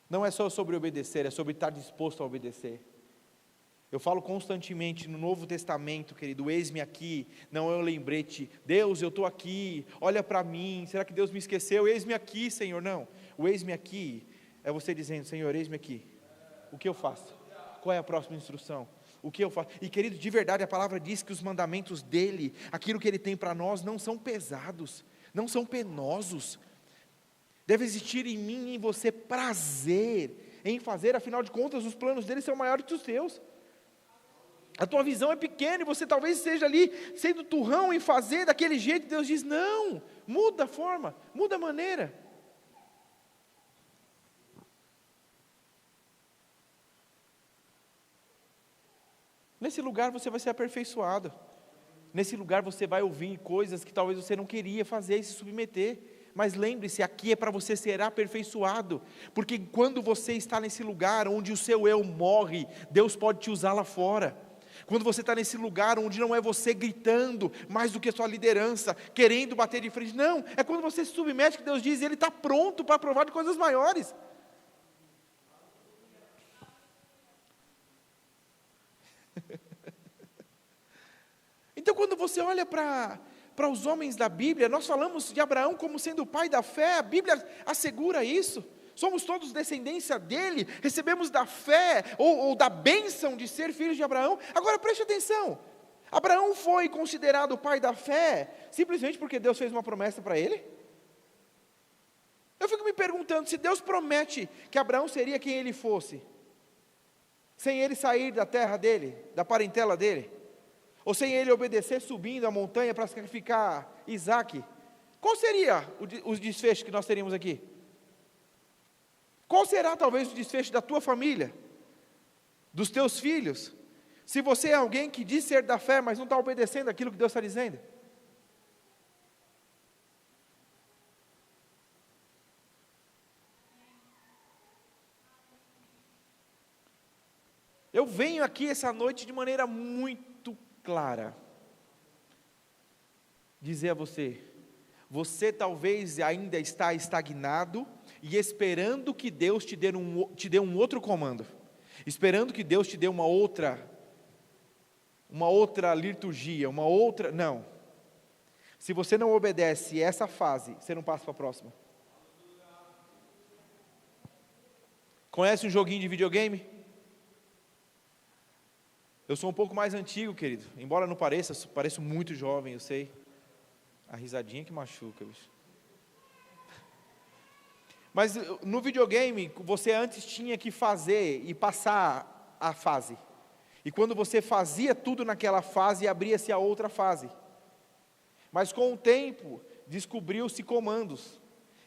Não é só sobre obedecer, é sobre estar disposto a obedecer. Eu falo constantemente no Novo Testamento, querido, eis-me aqui, não é um lembrete, Deus, eu estou aqui, olha para mim, será que Deus me esqueceu? Eis-me aqui, Senhor, não. O eis-me aqui é você dizendo, Senhor, eis-me aqui, o que eu faço? Qual é a próxima instrução? O que eu faço? E querido, de verdade, a palavra diz que os mandamentos dele, aquilo que ele tem para nós, não são pesados, não são penosos. Deve existir em mim e em você prazer em fazer, afinal de contas, os planos dele são maiores que os seus. A tua visão é pequena e você talvez esteja ali sendo turrão em fazer daquele jeito. Deus diz, não, muda a forma, muda a maneira. Nesse lugar você vai ser aperfeiçoado. Nesse lugar você vai ouvir coisas que talvez você não queria fazer e se submeter. Mas lembre-se, aqui é para você ser aperfeiçoado. Porque quando você está nesse lugar onde o seu eu morre, Deus pode te usar lá fora. Quando você está nesse lugar onde não é você gritando mais do que a sua liderança, querendo bater de frente. Não, é quando você se submete que Deus diz, Ele está pronto para provar de coisas maiores. Então quando você olha para os homens da Bíblia, nós falamos de Abraão como sendo o pai da fé, a Bíblia assegura isso, somos todos descendência dele, recebemos da fé, ou da bênção de ser filhos de Abraão. Agora preste atenção, Abraão foi considerado o pai da fé, simplesmente porque Deus fez uma promessa para ele? Eu fico me perguntando, se Deus promete que Abraão seria quem ele fosse, sem ele sair da terra dele, da parentela dele, ou sem ele obedecer subindo a montanha para sacrificar Isaque, qual seria o desfecho que nós teríamos aqui? Qual será talvez o desfecho da tua família, dos teus filhos, se você é alguém que diz ser da fé, mas não está obedecendo aquilo que Deus está dizendo? Eu venho aqui essa noite de maneira muito clara, dizer a você, você talvez ainda está estagnado, e esperando que Deus te dê um outro comando, esperando que Deus te dê uma outra uma outra liturgia, não. Se você não obedece essa fase, você não passa para a próxima. Conhece um joguinho de videogame? Eu sou um pouco mais antigo, querido. Embora não pareça, pareço muito jovem, eu sei. A risadinha que machuca, bicho. Mas no videogame, você antes tinha que fazer e passar a fase. E quando você fazia tudo naquela fase, abria-se a outra fase. Mas com o tempo, descobriu-se comandos,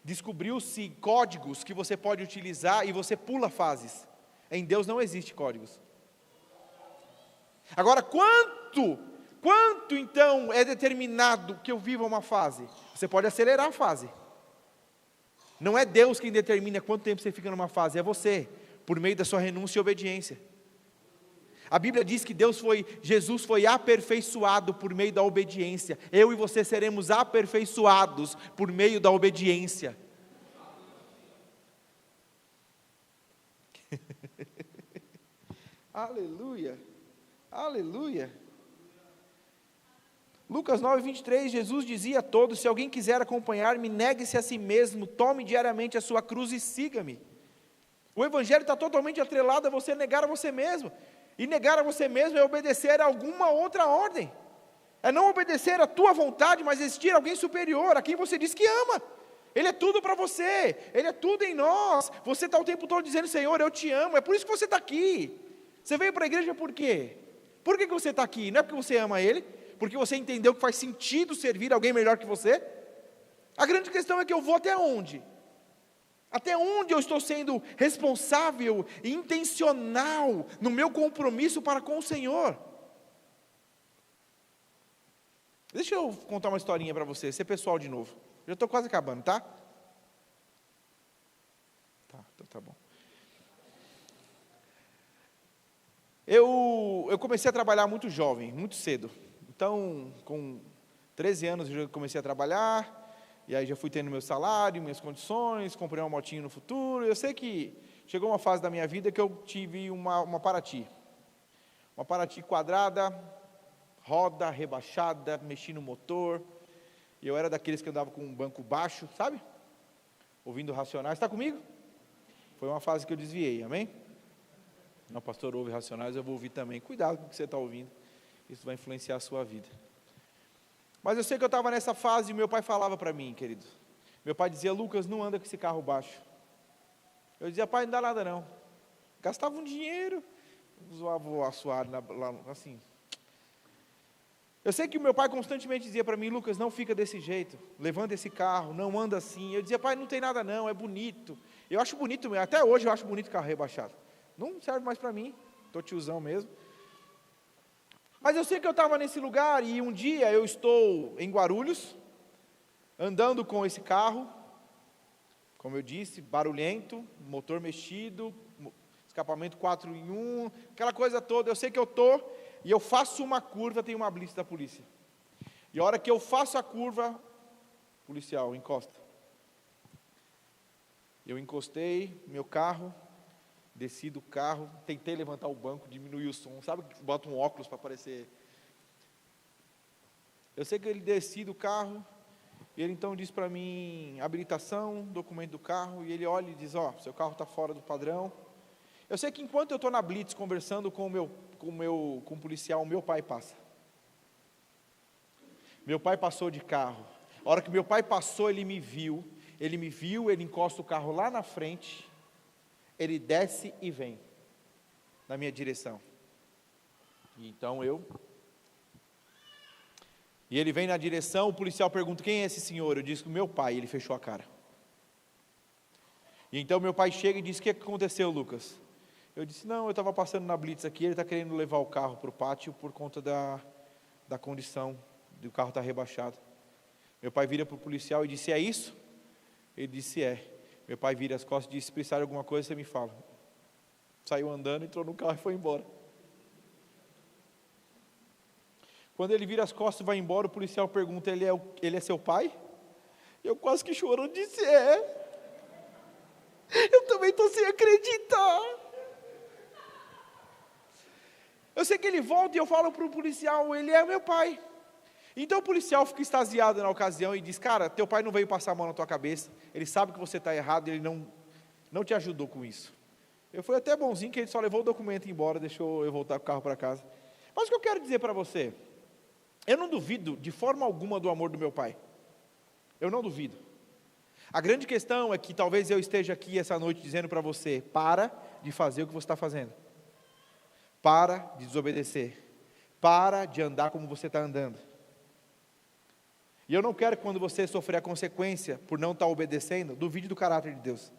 descobriu-se códigos que você pode utilizar e você pula fases. Em Deus não existe códigos. Agora, quanto então é determinado que eu viva uma fase? Você pode acelerar a fase. Não é Deus quem determina quanto tempo você fica numa fase, é você, por meio da sua renúncia e obediência. A Bíblia diz que Jesus foi aperfeiçoado por meio da obediência. Eu e você seremos aperfeiçoados por meio da obediência. Aleluia, aleluia. Lucas 9, 23, Jesus dizia a todos: se alguém quiser acompanhar-me, negue-se a si mesmo, tome diariamente a sua cruz e siga-me. O Evangelho está totalmente atrelado a você negar a você mesmo. E negar a você mesmo é obedecer a alguma outra ordem. É não obedecer a tua vontade, mas existir alguém superior, a quem você diz que ama. Ele é tudo para você, Ele é tudo em nós. Você está o tempo todo dizendo: Senhor, eu te amo. É por isso que você está aqui. Você veio para a igreja por quê? Por que você está aqui? Não é porque você ama Ele? Porque você entendeu que faz sentido servir alguém melhor que você? A grande questão é que eu vou até onde? Até onde eu estou sendo responsável e intencional no meu compromisso para com o Senhor? Deixa eu contar uma historinha para você, ser pessoal de novo. Já estou quase acabando, tá? Tá bom. Eu comecei a trabalhar muito jovem, muito cedo. Então, com 13 anos eu já comecei a trabalhar. E aí já fui tendo meu salário, minhas condições, comprei uma motinha no futuro. Eu sei que chegou uma fase da minha vida que eu tive uma Paraty. Uma Paraty quadrada, roda, rebaixada, mexi no motor. E eu era daqueles que andava com um banco baixo, sabe? Ouvindo Racionais. Está comigo? Foi uma fase que eu desviei, amém? Não, pastor, ouve Racionais, eu vou ouvir também. Cuidado com o que você está ouvindo. Isso vai influenciar a sua vida. Mas eu sei que eu estava nessa fase e meu pai falava para mim, querido. Meu pai dizia: Lucas, não anda com esse carro baixo. Eu dizia: pai, não dá nada não. Gastava um dinheiro, zoava o assoalho lá, assim. Eu sei que o meu pai constantemente dizia para mim: Lucas, não fica desse jeito, levanta esse carro, não anda assim. Eu dizia: pai, não tem nada não, é bonito. Eu acho bonito mesmo, até hoje eu acho bonito carro rebaixado. Não serve mais para mim, estou tiozão mesmo. Mas eu sei que eu estava nesse lugar e um dia eu estou em Guarulhos, andando com esse carro, como eu disse, barulhento, motor mexido, escapamento 4 em 1, aquela coisa toda. Eu sei que eu estou e eu faço uma curva, tem uma blitz da polícia. E a hora que eu faço a curva, policial, encosta. Eu encostei meu carro, desci do carro, tentei levantar o banco, diminuir o som, sabe que bota um óculos para aparecer. Eu sei que ele desci do carro, e ele então diz para mim: habilitação, documento do carro, e ele olha e diz: seu carro está fora do padrão. Eu sei que enquanto eu estou na blitz conversando com o policial, meu pai passa. Meu pai passou de carro. A hora que meu pai passou, ele me viu, ele encosta o carro lá na frente, ele desce e vem na minha direção. E então E ele vem na direção, o policial pergunta: quem é esse senhor? Eu disse: meu pai. Ele fechou a cara. E então meu pai chega e diz: o que aconteceu, Lucas? Eu disse: não, eu estava passando na blitz aqui, ele está querendo levar o carro para o pátio por conta da condição do carro estar rebaixado. Meu pai vira para o policial e disse: é isso? Ele disse: é. Meu pai vira as costas e disse: se precisar de alguma coisa, você me fala. Saiu andando, entrou no carro e foi embora. Quando ele vira as costas e vai embora, o policial pergunta: ele é seu pai? Eu quase que chorando disse: é. Eu também estou sem acreditar. Eu sei que ele volta e eu falo para o policial, ele é meu pai. Então o policial fica extasiado na ocasião e diz, cara, teu pai não veio passar a mão na tua cabeça, ele sabe que você está errado, ele não te ajudou com isso. Eu fui até bonzinho que ele só levou o documento embora, deixou eu voltar com o carro para casa. Mas o que eu quero dizer para você, eu não duvido de forma alguma do amor do meu pai. Eu não duvido. A grande questão é que talvez eu esteja aqui essa noite dizendo para você, para de fazer o que você está fazendo. Para de desobedecer. Para de andar como você está andando. E eu não quero que quando você sofrer a consequência por não estar obedecendo, duvide do caráter de Deus.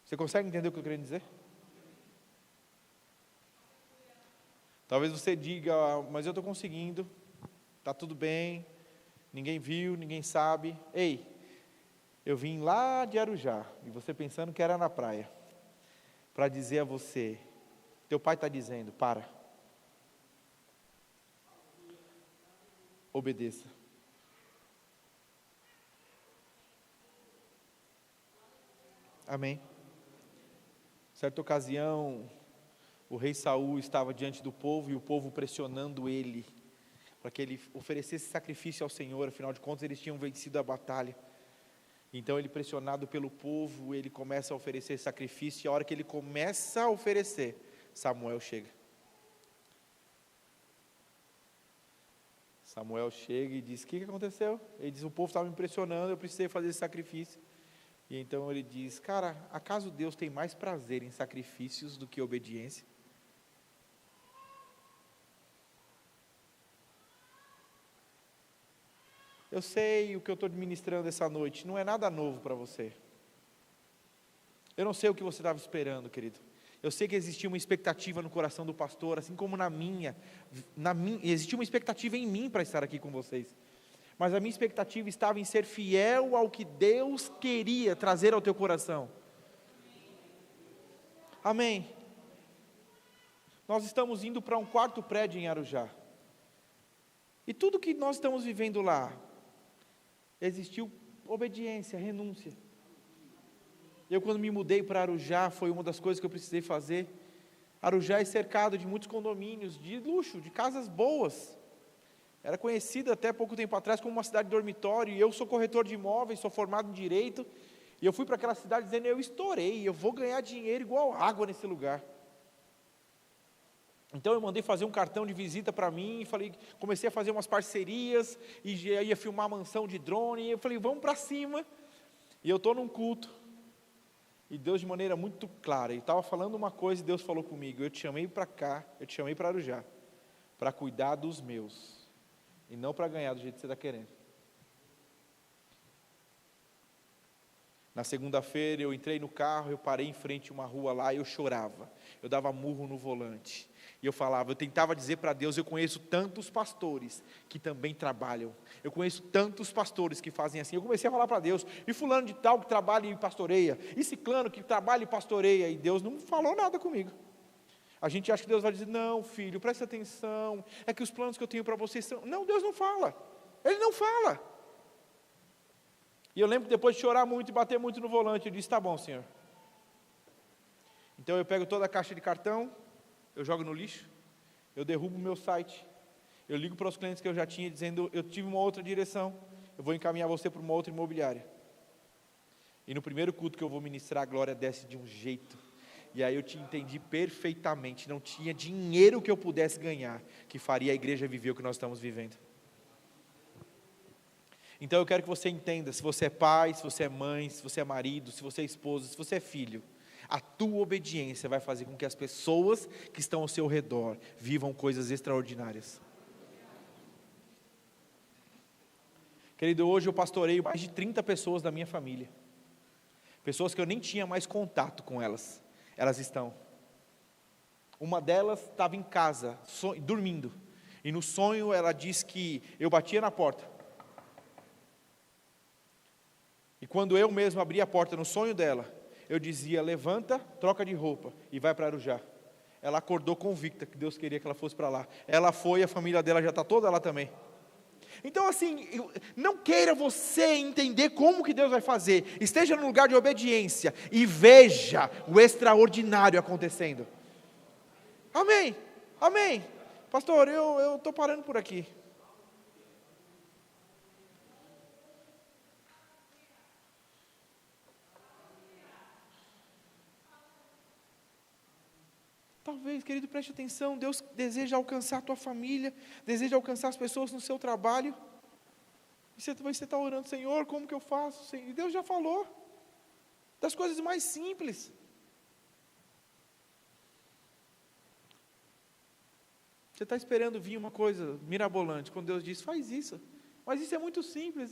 Você consegue entender o que eu quero dizer? Talvez você diga, mas eu estou conseguindo, está tudo bem, ninguém viu, ninguém sabe. Ei, eu vim lá de Arujá, e você pensando que era na praia, para dizer a você, teu pai está dizendo, para. Obedeça. Amém. Certa ocasião, o rei Saul estava diante do povo e o povo pressionando ele para que ele oferecesse sacrifício ao Senhor, afinal de contas eles tinham vencido a batalha. Então ele, pressionado pelo povo, ele começa a oferecer sacrifício, e a hora que ele começa a oferecer, Samuel chega. Samuel chega e diz, o que aconteceu? Ele diz, o povo estava me pressionando, eu precisei fazer esse sacrifício. E então ele diz, cara, acaso Deus tem mais prazer em sacrifícios do que obediência? Eu sei o que eu estou ministrando essa noite, não é nada novo para você. Eu não sei o que você estava esperando, querido. Eu sei que existia uma expectativa no coração do pastor, assim como na minha existia uma expectativa em mim para estar aqui com vocês. Mas a minha expectativa estava em ser fiel ao que Deus queria trazer ao teu coração. Amém. Nós estamos indo para um quarto prédio em Arujá. E tudo que nós estamos vivendo lá, existiu obediência, renúncia. Eu, quando me mudei para Arujá, foi uma das coisas que eu precisei fazer. Arujá é cercado de muitos condomínios de luxo, de casas boas. Era conhecida até pouco tempo atrás como uma cidade de dormitório, e eu sou corretor de imóveis, sou formado em Direito, e eu fui para aquela cidade dizendo, eu estourei, eu vou ganhar dinheiro igual água nesse lugar. Então eu mandei fazer um cartão de visita para mim, comecei a fazer umas parcerias, e já ia filmar a mansão de drone, e eu falei, vamos para cima. E eu estou num culto, e Deus de maneira muito clara, Ele estava falando uma coisa e Deus falou comigo, eu te chamei para cá, eu te chamei para Arujá, para cuidar dos meus, e não para ganhar do jeito que você está querendo. Na segunda-feira eu entrei no carro, eu parei em frente a uma rua lá e eu chorava, eu dava murro no volante, e eu falava, eu tentava dizer para Deus, eu conheço tantos pastores que também trabalham, eu conheço tantos pastores que fazem assim, eu comecei a falar para Deus, e fulano de tal que trabalha e pastoreia, e ciclano que trabalha e pastoreia, e Deus não falou nada comigo. A gente acha que Deus vai dizer, não filho, presta atenção, é que os planos que eu tenho para vocês são, não, Deus não fala, Ele não fala. E eu lembro que depois de chorar muito e bater muito no volante, eu disse, tá bom Senhor. Então eu pego toda a caixa de cartão, eu jogo no lixo, eu derrubo o meu site, eu ligo para os clientes que eu já tinha, dizendo, eu tive uma outra direção, eu vou encaminhar você para uma outra imobiliária. E no primeiro culto que eu vou ministrar, a glória desce de um jeito, e aí eu te entendi perfeitamente, não tinha dinheiro que eu pudesse ganhar, que faria a igreja viver o que nós estamos vivendo. Então eu quero que você entenda, se você é pai, se você é mãe, se você é marido, se você é esposa, se você é filho, a tua obediência vai fazer com que as pessoas que estão ao seu redor vivam coisas extraordinárias. Querido, hoje eu pastoreio mais de 30 pessoas da minha família, pessoas que eu nem tinha mais contato com elas, elas estão. Uma delas estava em casa, dormindo, e no sonho ela diz que eu batia na porta, e quando eu mesmo abri a porta no sonho dela, eu dizia, levanta, troca de roupa e vai para Arujá. Ela acordou convicta que Deus queria que ela fosse para lá. Ela foi, a família dela já está toda lá também. Então assim, não queira você entender como que Deus vai fazer. Esteja no lugar de obediência e veja o extraordinário acontecendo. Amém, amém. Pastor, eu estou parando por aqui. Talvez, querido, preste atenção, Deus deseja alcançar a tua família, deseja alcançar as pessoas no seu trabalho, e você está orando, Senhor, como que eu faço? E Deus já falou, das coisas mais simples. Você está esperando vir uma coisa mirabolante, quando Deus diz, faz isso, mas isso é muito simples,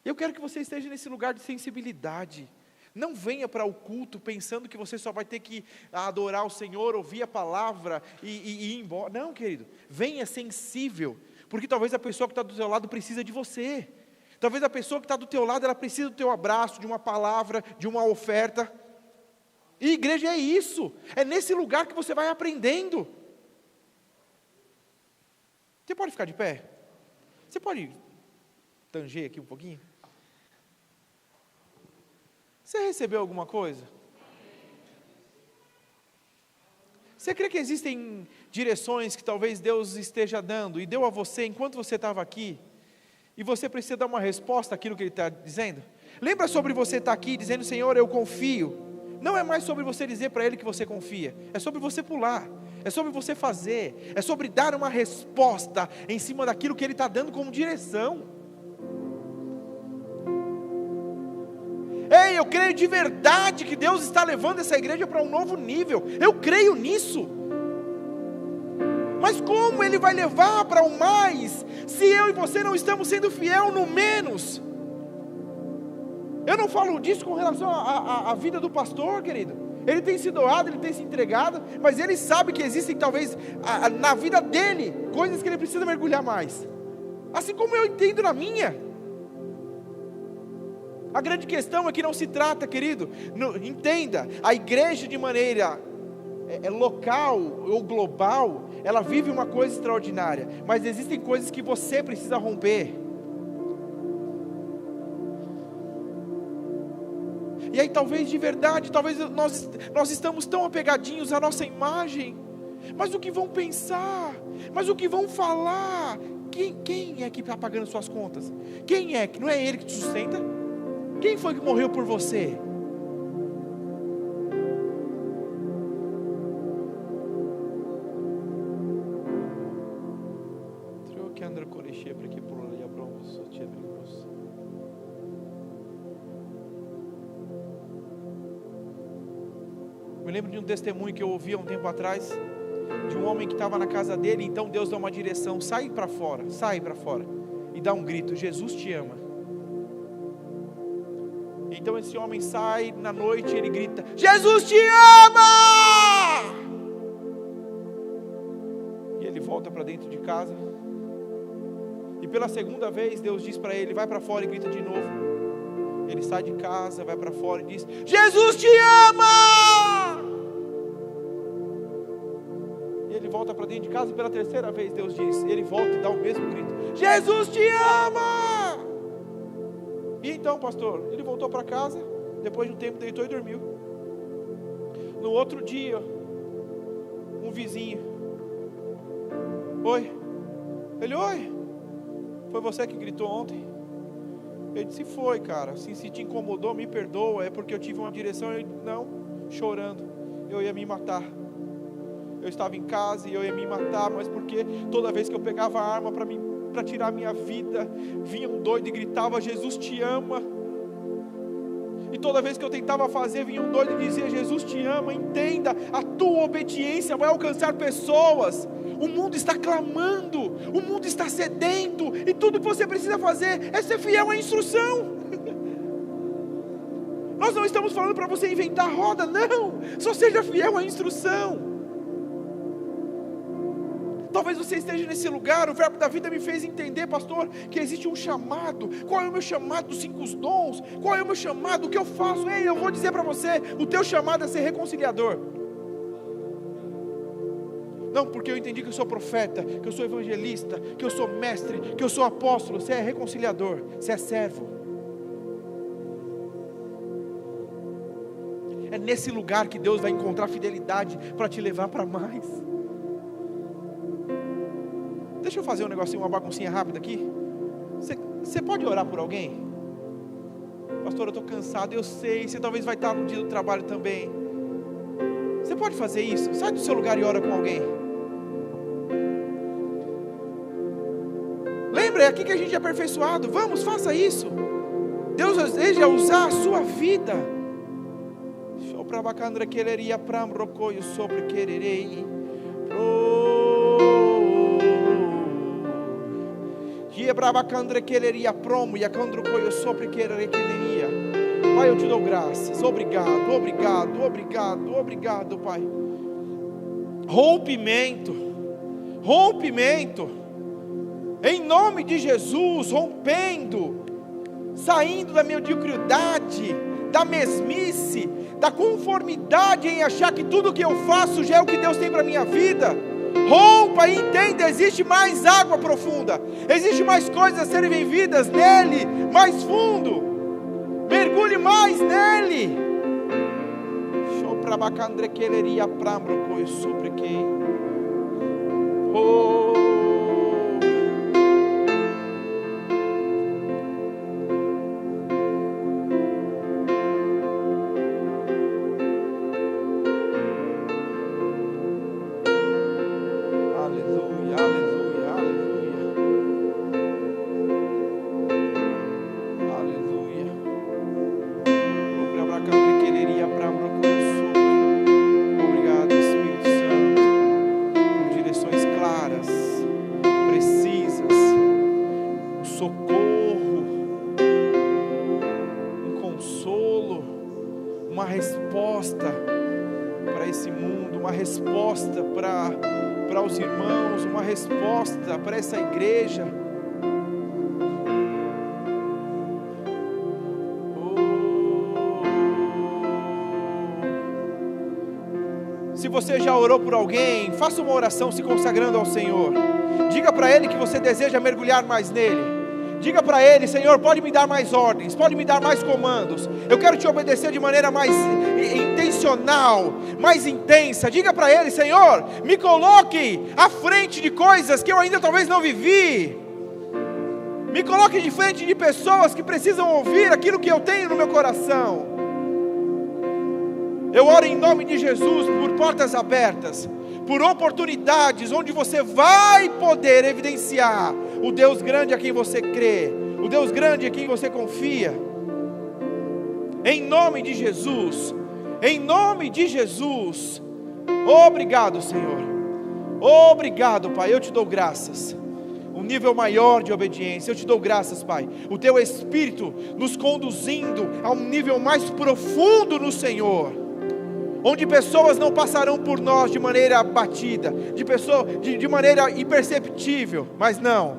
Eu quero que você esteja nesse lugar de sensibilidade. Não venha para o culto pensando que você só vai ter que adorar o Senhor, ouvir a palavra e ir embora. Não, querido, venha sensível, porque talvez a pessoa que está do teu lado precisa de você. Talvez a pessoa que está do teu lado, ela precisa do teu abraço, de uma palavra, de uma oferta. E igreja é isso, é nesse lugar que você vai aprendendo. Você pode ficar de pé? Você pode tanger aqui um pouquinho? Você recebeu alguma coisa? Você crê que existem direções que talvez Deus esteja dando e deu a você enquanto você estava aqui? E você precisa dar uma resposta àquilo que Ele está dizendo? Lembra sobre você estar aqui dizendo, Senhor, eu confio. Não é mais sobre você dizer para Ele que você confia. É sobre você pular. É sobre você fazer. É sobre dar uma resposta em cima daquilo que Ele está dando como direção. Ei, eu creio de verdade que Deus está levando essa igreja para um novo nível. Eu creio nisso. Mas como Ele vai levar para o mais, se eu e você não estamos sendo fiel no menos? Eu não falo disso com relação à vida do pastor, querido. Ele tem se doado, ele tem se entregado, mas ele sabe que existem talvez na vida dele coisas que ele precisa mergulhar mais. Assim como eu entendo na minha. A grande questão é que não se trata, querido, entenda, a igreja de maneira local ou global, ela vive uma coisa extraordinária, mas existem coisas que você precisa romper. E aí talvez de verdade, talvez nós estamos tão apegadinhos à nossa imagem, mas o que vão pensar, mas o que vão falar, quem é que está pagando suas contas? Quem é? Que não é Ele que te sustenta? Quem foi que morreu por você? Me lembro de um testemunho que eu ouvi há um tempo atrás, de um homem que estava na casa dele, então Deus dá uma direção, sai para fora, e dá um grito, Jesus te ama. Então esse homem sai na noite e ele grita, Jesus te ama! E ele volta para dentro de casa, e pela segunda vez Deus diz para ele, vai para fora e grita de novo. Ele sai de casa, vai para fora e diz, Jesus te ama! E ele volta para dentro de casa e pela terceira vez Deus diz, ele volta e dá o mesmo grito, Jesus te ama! E então, pastor, ele voltou para casa, depois de um tempo deitou e dormiu. No outro dia, um vizinho, oi, foi você que gritou ontem? Ele disse, foi, cara, se te incomodou, me perdoa, é porque eu tive uma direção, não, chorando, eu ia me matar. Eu estava em casa e eu ia me matar, mas porque toda vez que eu pegava a arma para tirar a minha vida, vinha um doido e gritava, Jesus te ama. E toda vez que eu tentava fazer, vinha um doido e dizia, Jesus te ama. Entenda, a tua obediência vai alcançar pessoas. O mundo está clamando, o mundo está sedento, e tudo que você precisa fazer é ser fiel à instrução. Nós não estamos falando para você inventar roda, não, só seja fiel à instrução. Talvez você esteja nesse lugar, o verbo da vida me fez entender, pastor, que existe um chamado. Qual é o meu chamado dos 5 dons? Qual é o meu chamado? O que eu faço? Ei, eu vou dizer para você, o teu chamado é ser reconciliador. Não, porque eu entendi que eu sou profeta, que eu sou evangelista, que eu sou mestre, que eu sou apóstolo. Você é reconciliador, você é servo. É nesse lugar que Deus vai encontrar fidelidade para te levar para mais. Deixa eu fazer um negocinho, uma baguncinha rápida aqui. Você pode orar por alguém? Pastor, eu estou cansado, eu sei, você talvez vai estar no dia do trabalho também. Você pode fazer isso? Sai do seu lugar e ora com alguém. Lembra, é aqui que a gente é aperfeiçoado. Vamos, faça isso. Deus deseja usar a sua vida. Pai, eu te dou graças. Obrigado, obrigado, obrigado, obrigado, Pai. Rompimento, em nome de Jesus, rompendo, saindo da mediocridade, da mesmice, da conformidade em achar que tudo que eu faço já é o que Deus tem para a minha vida. Rompa e entenda, existe mais água profunda, existe mais coisas a serem vividas nele, mais fundo, mergulhe mais nele. Oh, para essa igreja. Se você já orou por alguém, faça uma oração se consagrando ao Senhor. Diga para Ele que você deseja mergulhar mais nele. Diga para Ele: Senhor, pode me dar mais ordens, pode me dar mais comandos. Eu quero te obedecer de maneira mais intencional, mais intensa. Diga para Ele: Senhor, me coloque à frente de coisas que eu ainda talvez não vivi. Me coloque de frente de pessoas que precisam ouvir aquilo que eu tenho no meu coração. Eu oro em nome de Jesus por portas abertas, por oportunidades onde você vai poder evidenciar o Deus grande a quem você crê, o Deus grande a quem você confia. Em nome de Jesus, em nome de Jesus. Obrigado, Senhor. Obrigado, Pai. Eu te dou graças. Um nível maior de obediência. Eu te dou graças, Pai. O Teu Espírito nos conduzindo a um nível mais profundo no Senhor, onde pessoas não passarão por nós de maneira abatida, de maneira imperceptível, mas não,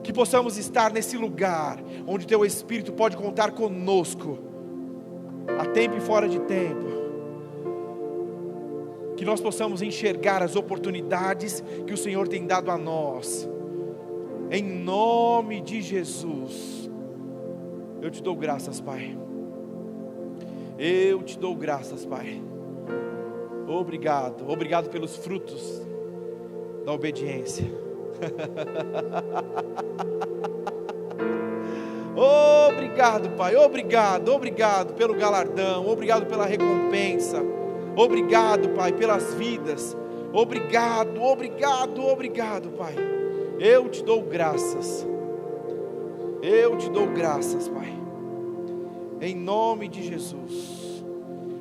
que possamos estar nesse lugar, onde Teu Espírito pode contar conosco, a tempo e fora de tempo, que nós possamos enxergar as oportunidades que o Senhor tem dado a nós, em nome de Jesus. Eu te dou graças, Pai. Eu te dou graças, Pai. Obrigado, obrigado pelos frutos da obediência. Obrigado, Pai, obrigado, obrigado pelo galardão, obrigado pela recompensa, obrigado, Pai, pelas vidas, obrigado, obrigado, obrigado, Pai. Eu te dou graças, Pai. Em nome de Jesus,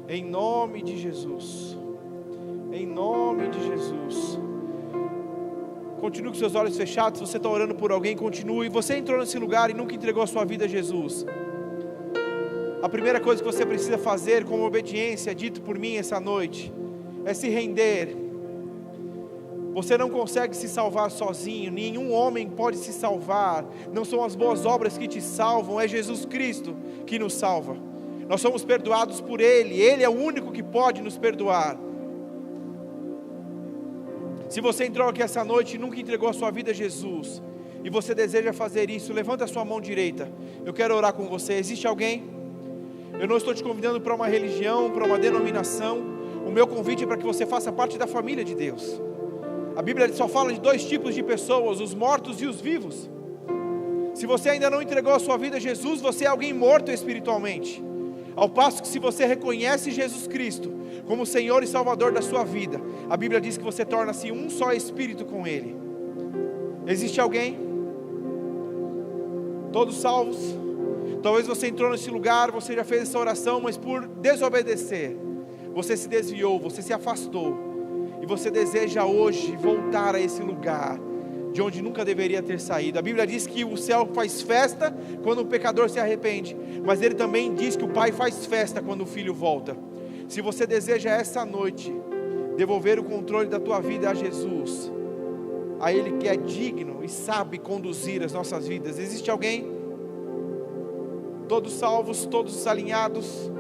em nome de Jesus, em nome de Jesus. Continue com seus olhos fechados. Se você está orando por alguém, continue. Você entrou nesse lugar e nunca entregou a sua vida a Jesus. A primeira coisa que você precisa fazer como obediência, dito por mim essa noite, é se render. Você não consegue se salvar sozinho, nenhum homem pode se salvar, não são as boas obras que te salvam, é Jesus Cristo que nos salva. Nós somos perdoados por Ele, Ele é o único que pode nos perdoar. Se você entrou aqui essa noite e nunca entregou a sua vida a Jesus, e você deseja fazer isso, levanta a sua mão direita. Eu quero orar com você. Existe alguém? Eu não estou te convidando para uma religião, para uma denominação. O meu convite é para que você faça parte da família de Deus. A Bíblia só fala de 2 tipos de pessoas, os mortos e os vivos. Se você ainda não entregou a sua vida a Jesus, você é alguém morto espiritualmente. Ao passo que se você reconhece Jesus Cristo como Senhor e Salvador da sua vida, a Bíblia diz que você torna-se um só espírito com Ele. Existe alguém? Todos salvos? Talvez você entrou nesse lugar, você já fez essa oração, mas por desobedecer, você se desviou, você se afastou, e você deseja hoje voltar a esse lugar, de onde nunca deveria ter saído. A Bíblia diz que o céu faz festa quando o pecador se arrepende, mas ele também diz que o Pai faz festa quando o Filho volta. Se você deseja essa noite, devolver o controle da tua vida a Jesus, a Ele que é digno e sabe conduzir as nossas vidas. Existe alguém? Todos salvos, todos alinhados?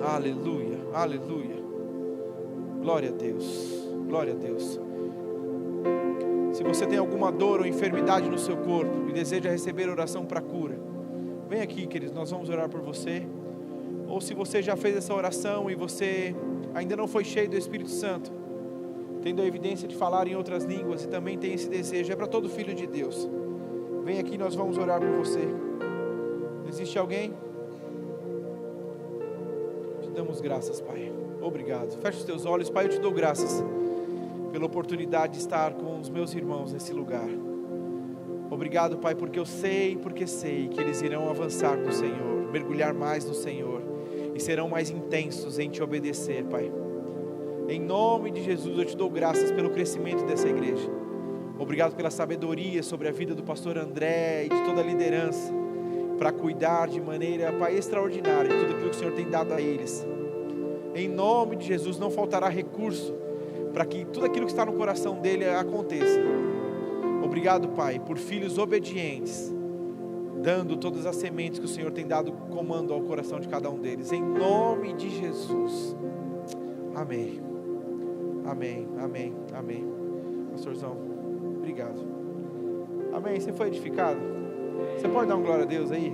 Aleluia, aleluia. Glória a Deus, glória a Deus. Se você tem alguma dor ou enfermidade no seu corpo e deseja receber oração para cura, vem aqui, queridos, nós vamos orar por você. Ou se você já fez essa oração e você ainda não foi cheio do Espírito Santo, tendo a evidência de falar em outras línguas e também tem esse desejo, é para todo filho de Deus. Vem aqui, nós vamos orar por você. Existe alguém? Te damos graças, Pai. Obrigado. Feche os teus olhos, Pai, eu te dou graças pela oportunidade de estar com os meus irmãos nesse lugar. Obrigado, Pai, porque eu sei que eles irão avançar no Senhor, mergulhar mais no Senhor e serão mais intensos em te obedecer, Pai. Em nome de Jesus eu te dou graças pelo crescimento dessa igreja. Obrigado pela sabedoria sobre a vida do pastor André e de toda a liderança, para cuidar de maneira, Pai, extraordinária de tudo aquilo que o Senhor tem dado a eles. Em nome de Jesus não faltará recurso para que tudo aquilo que está no coração dele aconteça. Obrigado, Pai, por filhos obedientes, dando todas as sementes que o Senhor tem dado comando ao coração de cada um deles. Em nome de Jesus. Amém. Amém, amém, amém. Pastorzão, obrigado. Amém, você foi edificado? Você pode dar uma glória a Deus aí?